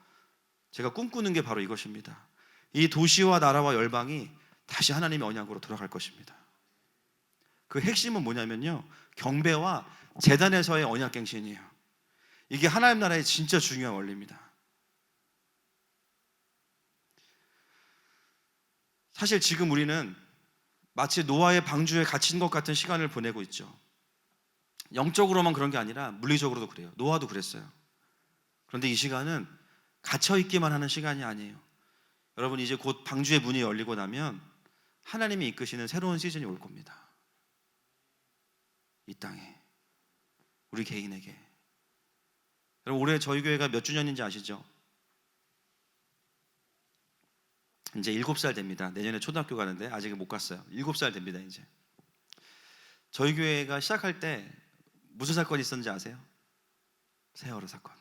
제가 꿈꾸는 게 바로 이것입니다. 이 도시와 나라와 열방이 다시 하나님의 언약으로 돌아갈 것입니다. 그 핵심은 뭐냐면요, 경배와 제단에서의 언약갱신이에요. 이게 하나님 나라의 진짜 중요한 원리입니다. 사실 지금 우리는 마치 노아의 방주에 갇힌 것 같은 시간을 보내고 있죠. 영적으로만 그런 게 아니라 물리적으로도 그래요. 노아도 그랬어요. 그런데 이 시간은 갇혀있기만 하는 시간이 아니에요. 여러분, 이제 곧 방주의 문이 열리고 나면 하나님이 이끄시는 새로운 시즌이 올 겁니다. 이 땅에, 우리 개인에게. 여러분, 올해 저희 교회가 몇 주년인지 아시죠? 이제 7살 됩니다. 내년에 초등학교 가는데 아직은 못 갔어요. 7살 됩니다. 이제 저희 교회가 시작할 때 무슨 사건이 있었는지 아세요? 세월호 사건.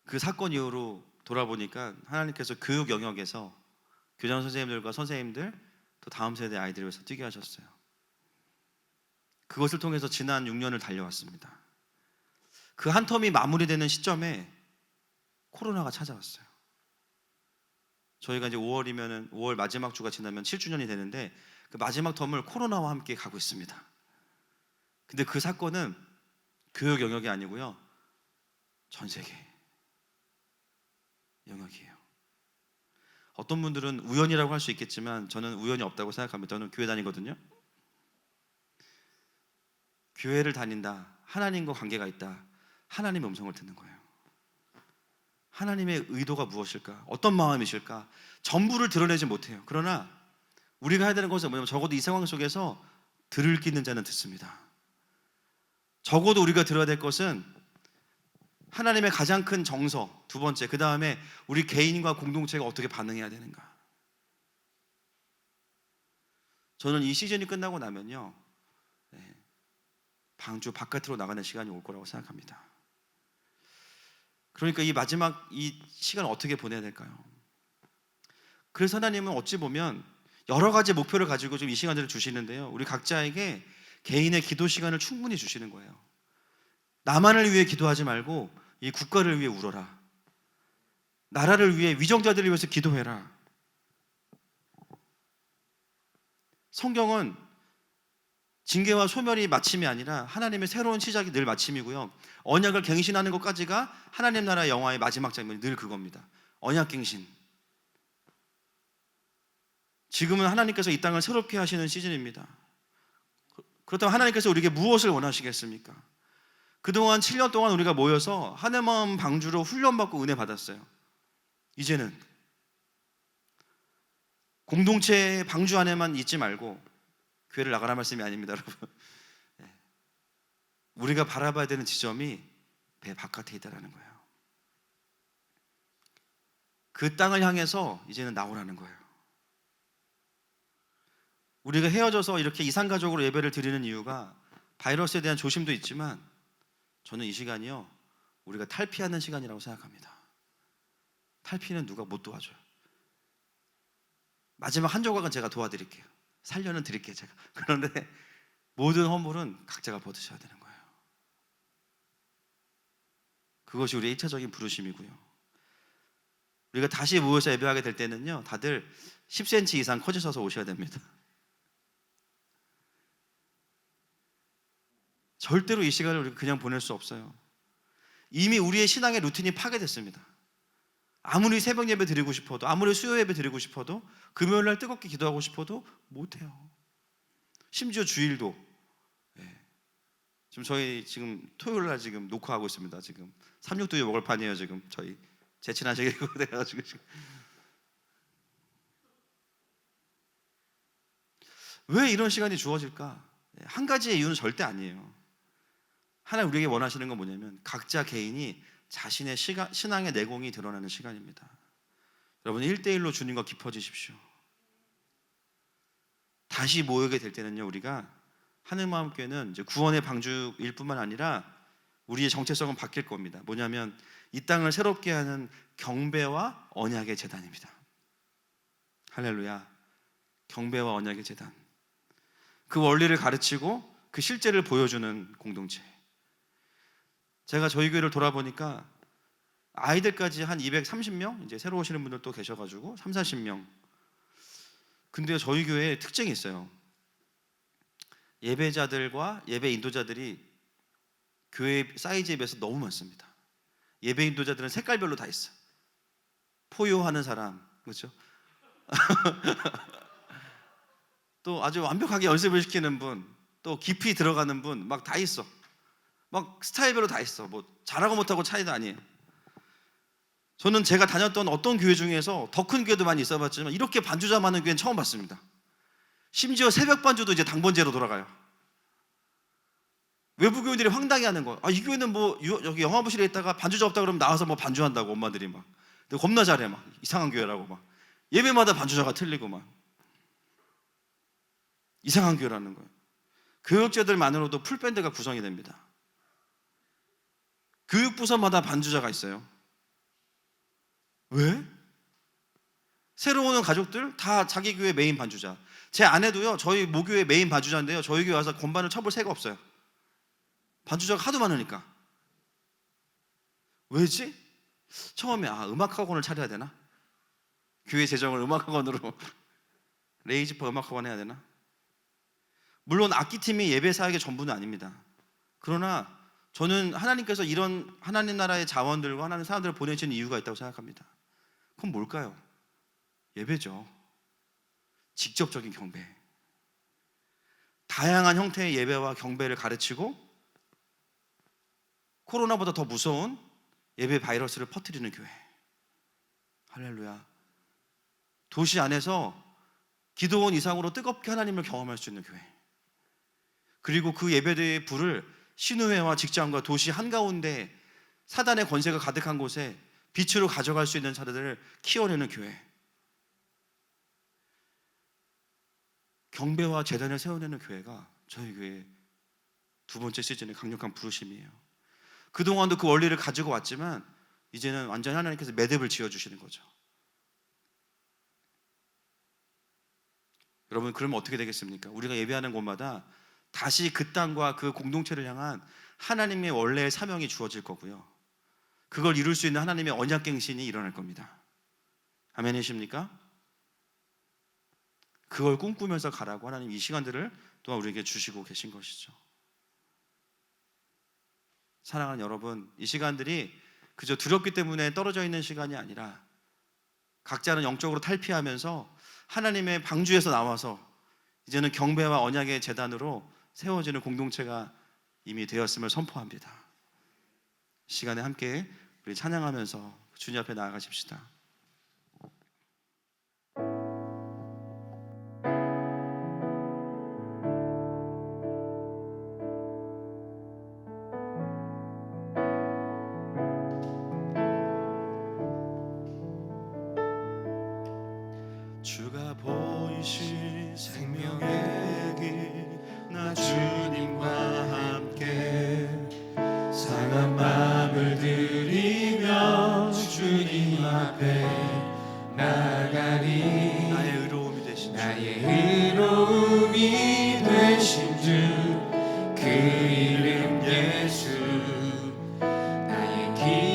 그 사건 이후로 돌아보니까 하나님께서 교육 영역에서 교장 선생님들과 선생님들, 또 다음 세대 아이들을 위해서 뛰게 하셨어요. 그것을 통해서 지난 6년을 달려왔습니다. 그 한 텀이 마무리되는 시점에 코로나가 찾아왔어요. 저희가 이제 5월 마지막 주가 지나면 7주년이 되는데 그 마지막 텀을 코로나와 함께 가고 있습니다. 근데 그 사건은 교육 영역이 아니고요, 전 세계 영역이에요. 어떤 분들은 우연이라고 할 수 있겠지만 저는 우연이 없다고 생각합니다. 저는 교회 다니거든요. 교회를 다닌다, 하나님과 관계가 있다, 하나님의 음성을 듣는 거예요. 하나님의 의도가 무엇일까? 어떤 마음이실까? 전부를 드러내지 못해요. 그러나 우리가 해야 되는 것은 뭐냐면 적어도 이 상황 속에서 들을 끼 있는 자는 듣습니다. 적어도 우리가 들어야 될 것은 하나님의 가장 큰 정서, 두 번째, 그 다음에 우리 개인과 공동체가 어떻게 반응해야 되는가. 저는 이 시즌이 끝나고 나면요, 방주 바깥으로 나가는 시간이 올 거라고 생각합니다. 그러니까 이 마지막 이 시간을 어떻게 보내야 될까요? 그래서 하나님은 어찌 보면 여러 가지 목표를 가지고 좀 이 시간들을 주시는데요, 우리 각자에게 개인의 기도 시간을 충분히 주시는 거예요. 나만을 위해 기도하지 말고 이 국가를 위해 울어라. 나라를 위해, 위정자들을 위해서 기도해라. 성경은 징계와 소멸이 마침이 아니라 하나님의 새로운 시작이 늘 마침이고요, 언약을 갱신하는 것까지가 하나님 나라 영화의 마지막 장면이 늘 그겁니다. 언약 갱신. 지금은 하나님께서 이 땅을 새롭게 하시는 시즌입니다. 그렇다면 하나님께서 우리에게 무엇을 원하시겠습니까? 그동안 7년 동안 우리가 모여서 하늘마음 방주로 훈련받고 은혜 받았어요. 이제는 공동체 방주 안에만 있지 말고, 교회를 나가라 말씀이 아닙니다, 여러분. 우리가 바라봐야 되는 지점이 배 바깥에 있다라는 거예요. 그 땅을 향해서 이제는 나오라는 거예요. 우리가 헤어져서 이렇게 이산가족으로 예배를 드리는 이유가 바이러스에 대한 조심도 있지만 저는 이 시간이요, 우리가 탈피하는 시간이라고 생각합니다. 탈피는 누가 못 도와줘요. 마지막 한 조각은 제가 도와드릴게요. 살려는 드릴게요, 제가. 그런데 모든 허물은 각자가 벗으셔야 되는 거예요. 그것이 우리의 1차적인 부르심이고요. 우리가 다시 모여서 예배하게 될 때는요, 다들 10cm 이상 커지셔서 오셔야 됩니다. 절대로 이 시간을 우리가 그냥 보낼 수 없어요. 이미 우리의 신앙의 루틴이 파괴됐습니다. 아무리 새벽 예배 드리고 싶어도, 아무리 수요 예배 드리고 싶어도, 금요일 날 뜨겁게 기도하고 싶어도 못해요. 심지어 주일도. 지금 저희 지금 토요일 날 지금 녹화하고 있습니다. 지금 36두유 먹을 판이에요. 지금 저희 제친하시고 돼가지고 지금. 왜 이런 시간이 주어질까? 한 가지의 이유는 절대 아니에요. 하나님 우리에게 원하시는 건 뭐냐면 각자 개인이 자신의 신앙의 내공이 드러나는 시간입니다. 여러분 1대1로 주님과 깊어지십시오. 다시 모이게 될 때는요, 우리가 하늘마음교회는 이제 구원의 방주일 뿐만 아니라 우리의 정체성은 바뀔 겁니다. 뭐냐면 이 땅을 새롭게 하는 경배와 언약의 제단입니다. 할렐루야. 경배와 언약의 제단. 그 원리를 가르치고 그 실제를 보여주는 공동체. 제가 저희 교회를 돌아보니까 아이들까지 한 230명, 이제 새로 오시는 분들 또 계셔가지고 30-40명. 근데 저희 교회에 특징이 있어요. 예배자들과 예배 인도자들이 교회 사이즈에 비해서 너무 많습니다. 예배 인도자들은 색깔별로 다 있어. 포효하는 사람, 그렇죠? 또 아주 완벽하게 연습을 시키는 분, 또 깊이 들어가는 분, 막 다 있어. 막 스타일별로 다 있어. 뭐 잘하고 못하고 차이도 아니에요. 저는 제가 다녔던 어떤 교회 중에서 더 큰 교회도 많이 있어봤지만 이렇게 반주자 많은 교회는 처음 봤습니다. 심지어 새벽 반주도 이제 당번제로 돌아가요. 외부 교인들이 황당해하는 거예요. 이 교회는 뭐 여기 영화부실에 있다가 반주자 없다 그러면 나와서 뭐 반주한다고 엄마들이 막. 근데 겁나 잘해 막 이상한 교회라고 막 예배마다 반주자가 틀리고 막 이상한 교회라는 거예요. 교육자들만으로도 풀밴드가 구성이 됩니다. 교육부서마다 반주자가 있어요. 왜? 새로 오는 가족들 다 자기 교회 메인 반주자. 제 아내도요, 저희 모교회 메인 반주자인데요, 저희 교회 와서 건반을 쳐볼 새가 없어요. 반주자가 하도 많으니까. 왜지? 처음에 음악학원을 차려야 되나? 교회 재정을 음악학원으로 레이지퍼 음악학원 해야 되나? 물론 악기팀이 예배 사역의 전부는 아닙니다. 그러나 저는 하나님께서 이런 하나님 나라의 자원들과 하나님 사람들을 보내시는 이유가 있다고 생각합니다. 그건 뭘까요? 예배죠. 직접적인 경배. 다양한 형태의 예배와 경배를 가르치고 코로나보다 더 무서운 예배 바이러스를 퍼뜨리는 교회. 할렐루야. 도시 안에서 기도원 이상으로 뜨겁게 하나님을 경험할 수 있는 교회. 그리고 그 예배대의 불을 신우회와 직장과 도시 한가운데 사단의 권세가 가득한 곳에 빛으로 가져갈 수 있는 자들을 키워내는 교회. 경배와 제단을 세워내는 교회가 저희 교회의 두 번째 시즌의 강력한 부르심이에요. 그동안도 그 원리를 가지고 왔지만 이제는 완전히 하나님께서 매듭을 지어주시는 거죠. 여러분, 그러면 어떻게 되겠습니까? 우리가 예배하는 곳마다 다시 그 땅과 그 공동체를 향한 하나님의 원래의 사명이 주어질 거고요. 그걸 이룰 수 있는 하나님의 언약갱신이 일어날 겁니다. 아멘이십니까? 그걸 꿈꾸면서 가라고 하나님 이 시간들을 또한 우리에게 주시고 계신 것이죠. 사랑하는 여러분, 이 시간들이 그저 두렵기 때문에 떨어져 있는 시간이 아니라 각자는 영적으로 탈피하면서 하나님의 방주에서 나와서 이제는 경배와 언약의 제단으로 세워지는 공동체가 이미 되었음을 선포합니다. 시간에 함께 우리 찬양하면서 주님 앞에 나아가십시다. 주가 보이신 생명의 길 나 주님과 함께 상한 마음을 들이며 주님 앞에 나가리. 나의 의로움이 되신 주, 나의 의로움이 되신 주 그 이름 예수 나의 길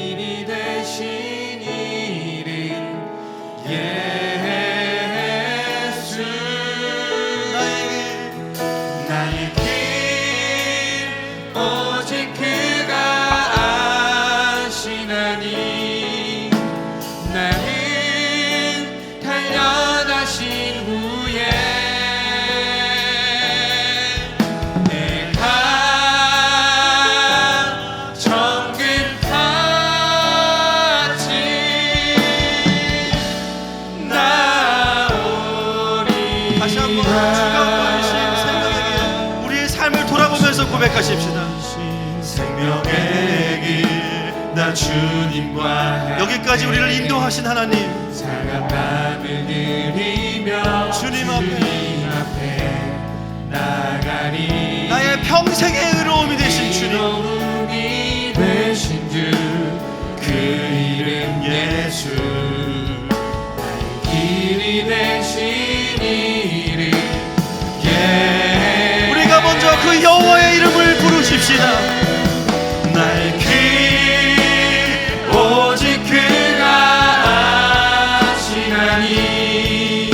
고백하십시다. 생명의 길 나 주님과 여기까지 우리를 인도하신 하나님, 사랑 밤을 드리며 주님 앞에 나가리. 나의 평생의 의로움이 되신 주님, 의로움이 되신 주 그 이름 예수. 나의 길이 되신 이름 예수. 우리가 먼저 그 여호와의 이름을 부르십시다. 나의 길 오직 그가 아시나니.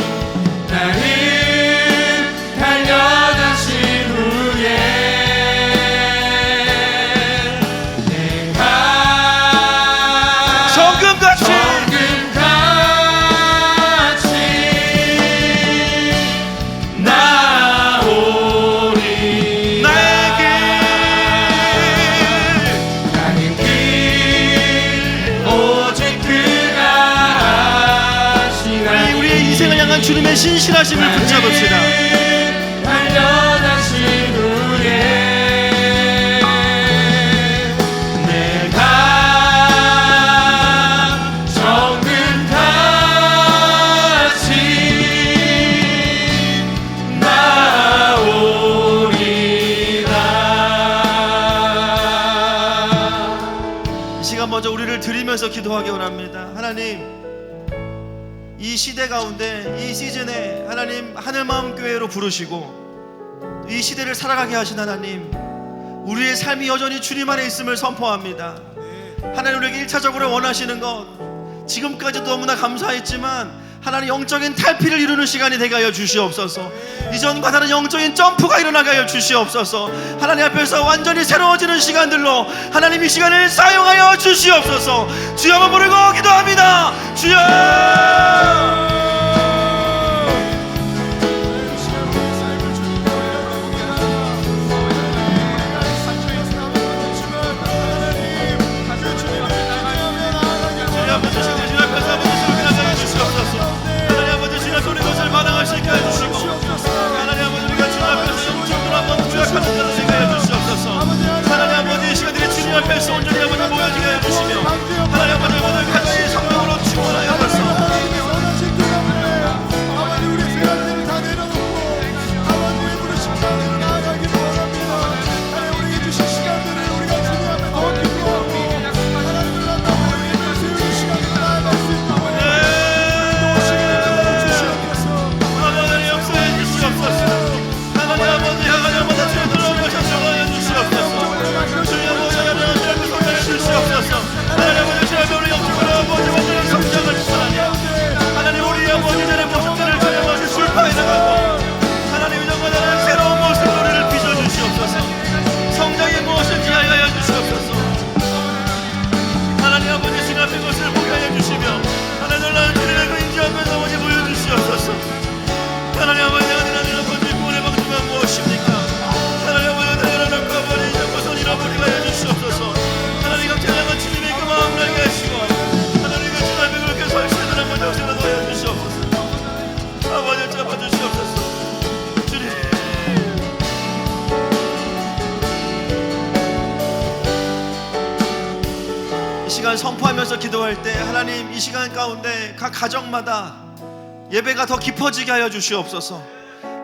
나를 달려가신 후에 내가 정금같이 정금같이 나오리. 나의 나는 길 오직 그가 아시나니. 우리의 인생을 향한 주님의 신실하심을 붙잡읍시다. 달려가신 후에 내가 정금같이 나오리라. 이 시간 먼저 우리를 드리면서 기도하기 원합니다. 하나님, 이 시대 가운데 이 시즌에 하나님 하늘마음교회로 부르시고 이 시대를 살아가게 하신 하나님, 우리의 삶이 여전히 주님 안에 있음을 선포합니다. 하나님, 우리에게 1차적으로 원하시는 것, 지금까지도 너무나 감사했지만 하나님 영적인 탈피를 이루는 시간이 되게 하여 주시옵소서. 이전과 다른 영적인 점프가 일어나게 하여 주시옵소서. 하나님 앞에서 완전히 새로워지는 시간들로 하나님 이 시간을 사용하여 주시옵소서. 주여 한번 부르고 기도합니다. 주여. 앞에서 온전히 아버지 모여지게 해주시며 하나님 아버지 모든 가정이 성령으로 충만하여서 아버지 우리 죄악들을 다 내려놓고 아버지의 부르심 자리로 나아가기를 원합니다. 하나님 우리에게 주신 시간들을 우리가 주님 앞에 더 기도하고 하나님을 만나고 우리에게 주신 시간을 나아갈 수 있도록 인도하시기를 주시옵소서. 하나님 역사해 주시옵소서. 하나님 아버지 하나님 아버지 주여 들어오셔서 하여 주시옵소서. 주여 아버지 주시옵소서. 하나님 아버지 주여 우리 영적으로 아버지 완전한 성장을 주시라니 하나님 우리 아버지 전의 모습들을 전해서 출파해 나가고 하나님 이전과 다른 새로운 모습으로 우리를 빚어주시옵소서. 성장이 무엇인지 알게 하여 주시옵소서. 하나님 아버지 신 앞에 것을 보게 하여 주시며 하나님 놀라운 주님의 그 인지 앞에서 아버지 보여주시옵소서. 하나님 아버지 하나님 아버지 구원의 방법은 무엇입니까? 하나님 아버지 대단한 아버지 이전과 선 잃어버리게 하여 주시옵소서. 하나님 각자 향한 주님의 그 마음을 알게 하시고 하나님 그 주님 앞에 그렇게 설치되는 한번 역사를 넣어 주시옵소서. 아버지 잡아주시옵소서. 주님 이 시간 선포하면서 기도할 때 하나님 이 시간 가운데 각 가정마다 예배가 더 깊어지게 하여 주시옵소서.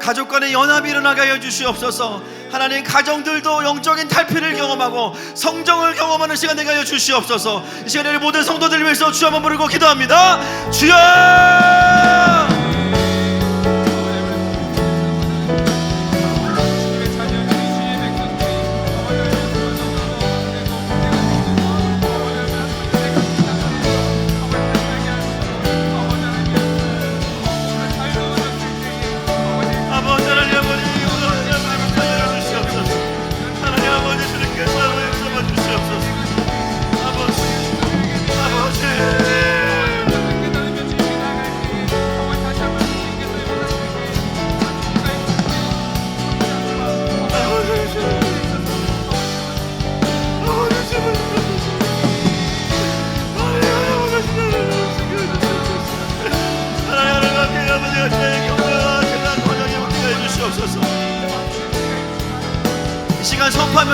가족 간의 연합이 일어나게 하여 주시옵소서. 하나님 가정들도 영적인 탈피를 경험하고 성정을 경험하는 시간 되게 하여 주시옵소서. 이 시간에 모든 성도들을 위해서 주여 한번 부르고 기도합니다. 주여.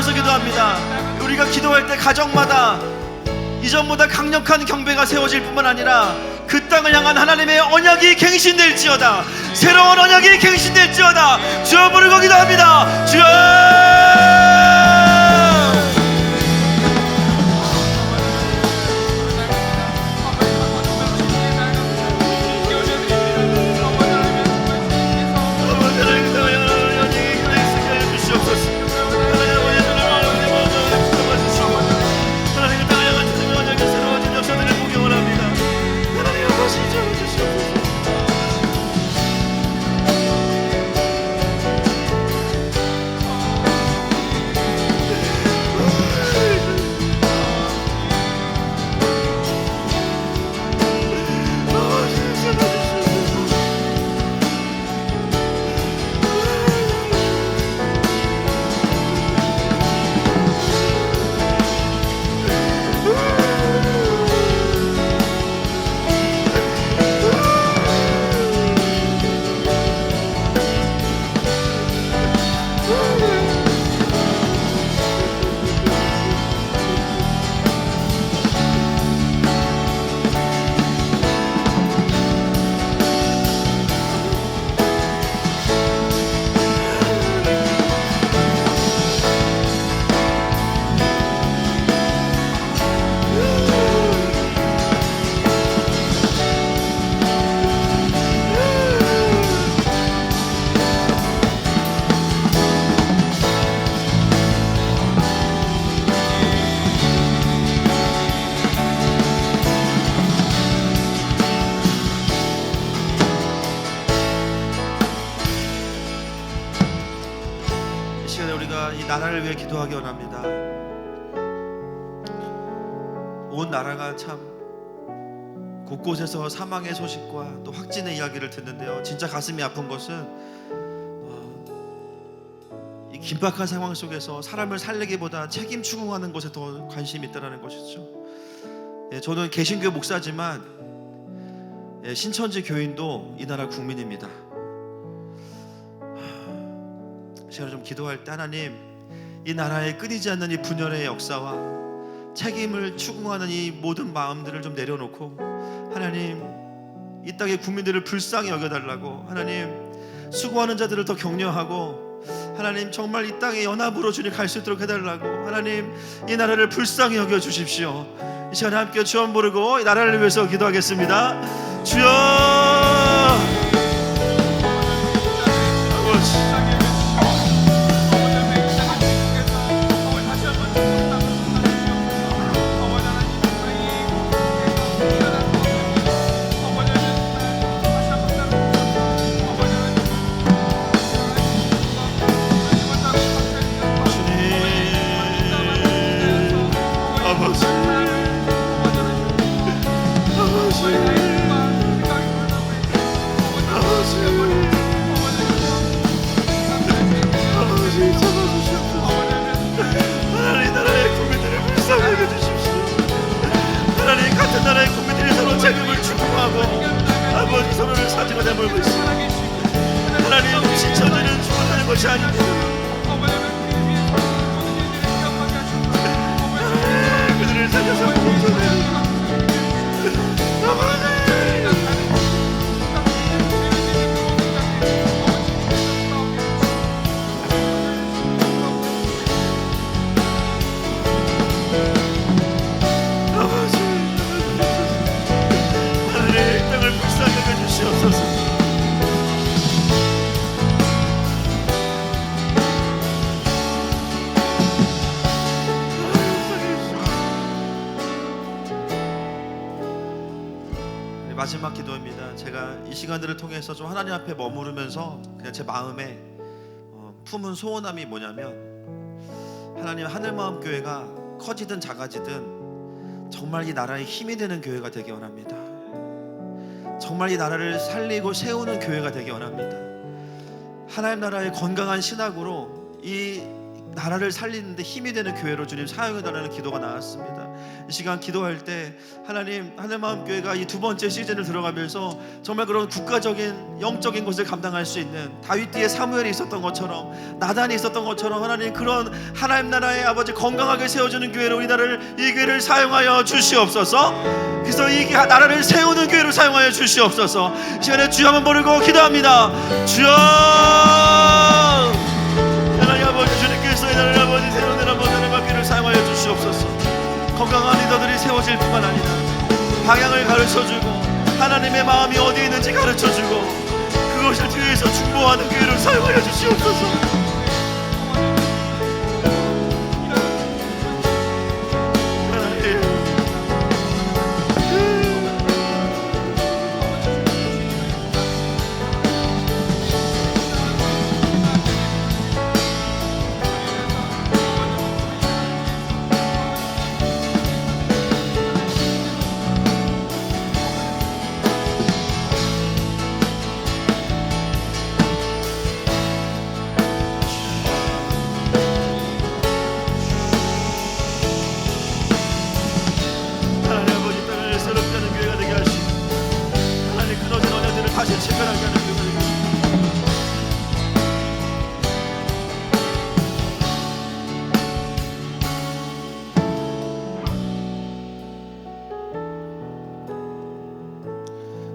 올려서 기도합니다. 우리가 기도할 때 가정마다 이전보다 강력한 경배가 세워질 뿐만 아니라 그 땅을 향한 하나님의 언약이 갱신될지어다. 새로운 언약이 갱신될지어다. 주여 부르고 기도합니다. 주여. 이 시간에 우리가 이 나라를 위해 기도하기 원합니다. 온 나라가 참 곳곳에서 사망의 소식과 또 확진의 이야기를 듣는데요. 진짜 가슴이 아픈 것은 이 긴박한 상황 속에서 사람을 살리기보다 책임 추궁하는 것에 더 관심이 있다는 것이죠. 저는 개신교 목사지만 신천지 교인도 이 나라 국민입니다. 제가 좀 기도할 때 하나님, 이 나라에 끊이지 않는 이 분열의 역사와 책임을 추궁하는 이 모든 마음들을 좀 내려놓고 하나님, 이 땅의 국민들을 불쌍히 여겨달라고, 하나님 수고하는 자들을 더 격려하고, 하나님 정말 이 땅에 연합으로 주님 갈 수 있도록 해달라고, 하나님 이 나라를 불쌍히 여겨주십시오. 이 시간에 함께 주여 부르고 이 나라를 위해서 기도하겠습니다. 주여. 아버지, 나라의 국민들이 서로 책임을 추궁하고 아버지 서로를 사지고 내몰고 있습니다. 하나님, 신천지는 죽어가는 것이 아닙니다. 그들을 살려서 구원하옵소서. 마지막 기도입니다. 제가 이 시간들을 통해서 좀 하나님 앞에 머무르면서 그냥 제 마음에 품은 소원함이 뭐냐면, 하나님, 하늘마음교회가 커지든 작아지든 정말 이 나라의 힘이 되는 교회가 되기 원합니다. 정말 이 나라를 살리고 세우는 교회가 되기 원합니다. 하나님 나라의 건강한 신학으로 이 나라를 살리는데 힘이 되는 교회로 주님 사용해달라는 기도가 나왔습니다. 이 시간 기도할 때 하나님, 하늘마음교회가 이 두 번째 시즌을 들어가면서 정말 그런 국가적인 영적인 것을 감당할 수 있는 다윗 뒤에 사무엘이 있었던 것처럼, 나단이 있었던 것처럼 하나님, 그런 하나님 나라의 아버지 건강하게 세워주는 교회로 이 교회를 사용하여 주시옵소서. 그래서 이 나라를 세우는 교회로 사용하여 주시옵소서. 이 시간에 주여 한번 부르고 기도합니다. 주여, 하나님 아버지, 주님께서 이 나라를 아버지 세우는 아버지 교회를 사용하여 주시옵소서. 건강한 리더들이 세워질 뿐만 아니라 방향을 가르쳐주고 하나님의 마음이 어디에 있는지 가르쳐주고 그것을 뒤에서 중보하는 교회를 사용하여 주시옵소서.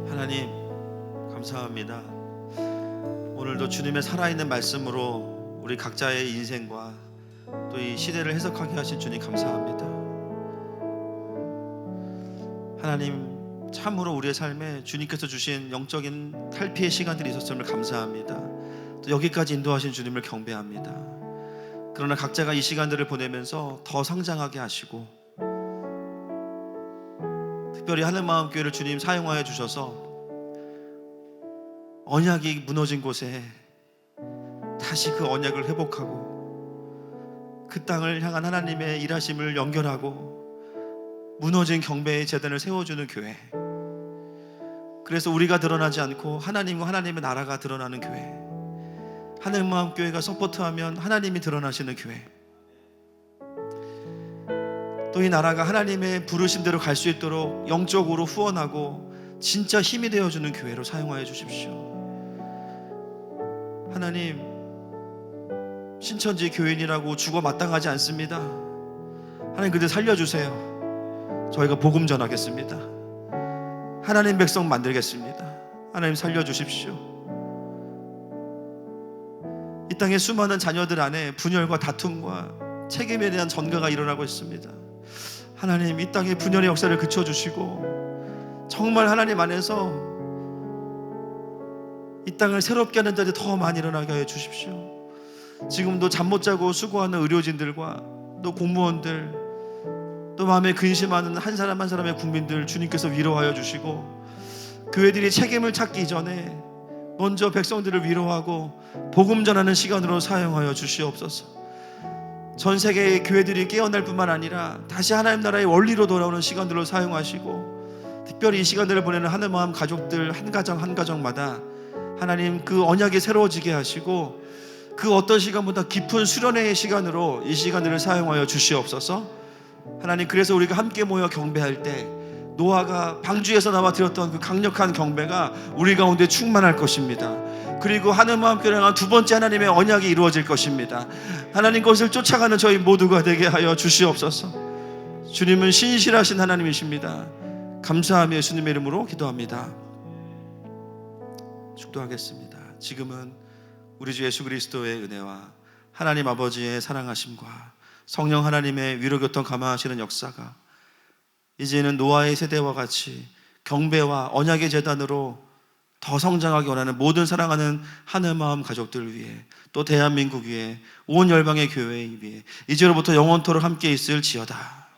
하나님 감사합니다. 오늘도 주님의 살아있는 말씀으로 우리 각자의 인생과 또 이 시대를 해석하게 하신 주님 감사합니다. 하나님, 참으로 우리의 삶에 주님께서 주신 영적인 탈피의 시간들이 있었음을 감사합니다. 또 여기까지 인도하신 주님을 경배합니다. 그러나 각자가 이 시간들을 보내면서 더 성장하게 하시고 특별히 하늘마음교회를 주님 사용하여 주셔서 언약이 무너진 곳에 다시 그 언약을 회복하고 그 땅을 향한 하나님의 일하심을 연결하고 무너진 경배의 제단을 세워주는 교회, 그래서 우리가 드러나지 않고 하나님과 하나님의 나라가 드러나는 교회, 하늘마음교회가 서포트하면 하나님이 드러나시는 교회, 또 이 나라가 하나님의 부르심대로 갈 수 있도록 영적으로 후원하고 진짜 힘이 되어주는 교회로 사용하여 주십시오. 하나님, 신천지 교인이라고 죽어 마땅하지 않습니다. 하나님, 그들 살려주세요. 저희가 복음 전하겠습니다. 하나님 백성 만들겠습니다. 하나님 살려주십시오. 이 땅의 수많은 자녀들 안에 분열과 다툼과 책임에 대한 전가가 일어나고 있습니다. 하나님, 이 땅의 분열의 역사를 그쳐주시고 정말 하나님 안에서 이 땅을 새롭게 하는 자들이 더 많이 일어나게 하여 주십시오. 지금도 잠 못 자고 수고하는 의료진들과 또 공무원들, 또 마음에 근심하는 한 사람 한 사람의 국민들 주님께서 위로하여 주시고, 교회들이 책임을 찾기 전에 먼저 백성들을 위로하고 복음 전하는 시간으로 사용하여 주시옵소서. 전 세계의 교회들이 깨어날 뿐만 아니라 다시 하나님 나라의 원리로 돌아오는 시간들로 사용하시고, 특별히 이 시간들을 보내는 하늘마음 가족들 한 가정 한 가정마다 하나님 그 언약이 새로워지게 하시고 그 어떤 시간보다 깊은 수련회의 시간으로 이 시간들을 사용하여 주시옵소서. 하나님, 그래서 우리가 함께 모여 경배할 때 노아가 방주에서 나와 드렸던 그 강력한 경배가 우리 가운데 충만할 것입니다. 그리고 하늘마음교회를 향한 두 번째 하나님의 언약이 이루어질 것입니다. 하나님 것을 쫓아가는 저희 모두가 되게 하여 주시옵소서. 주님은 신실하신 하나님이십니다. 감사하며 예수님의 이름으로 기도합니다. 축도하겠습니다. 지금은 우리 주 예수 그리스도의 은혜와 하나님 아버지의 사랑하심과 성령 하나님의 위로교통 감화하시는 역사가 이제는 노아의 세대와 같이 경배와 언약의 제단으로 더 성장하기 원하는 모든 사랑하는 하늘마음 가족들 위해, 또 대한민국 위해, 온 열방의 교회 위해 이제로부터 영원토록 함께 있을지어다.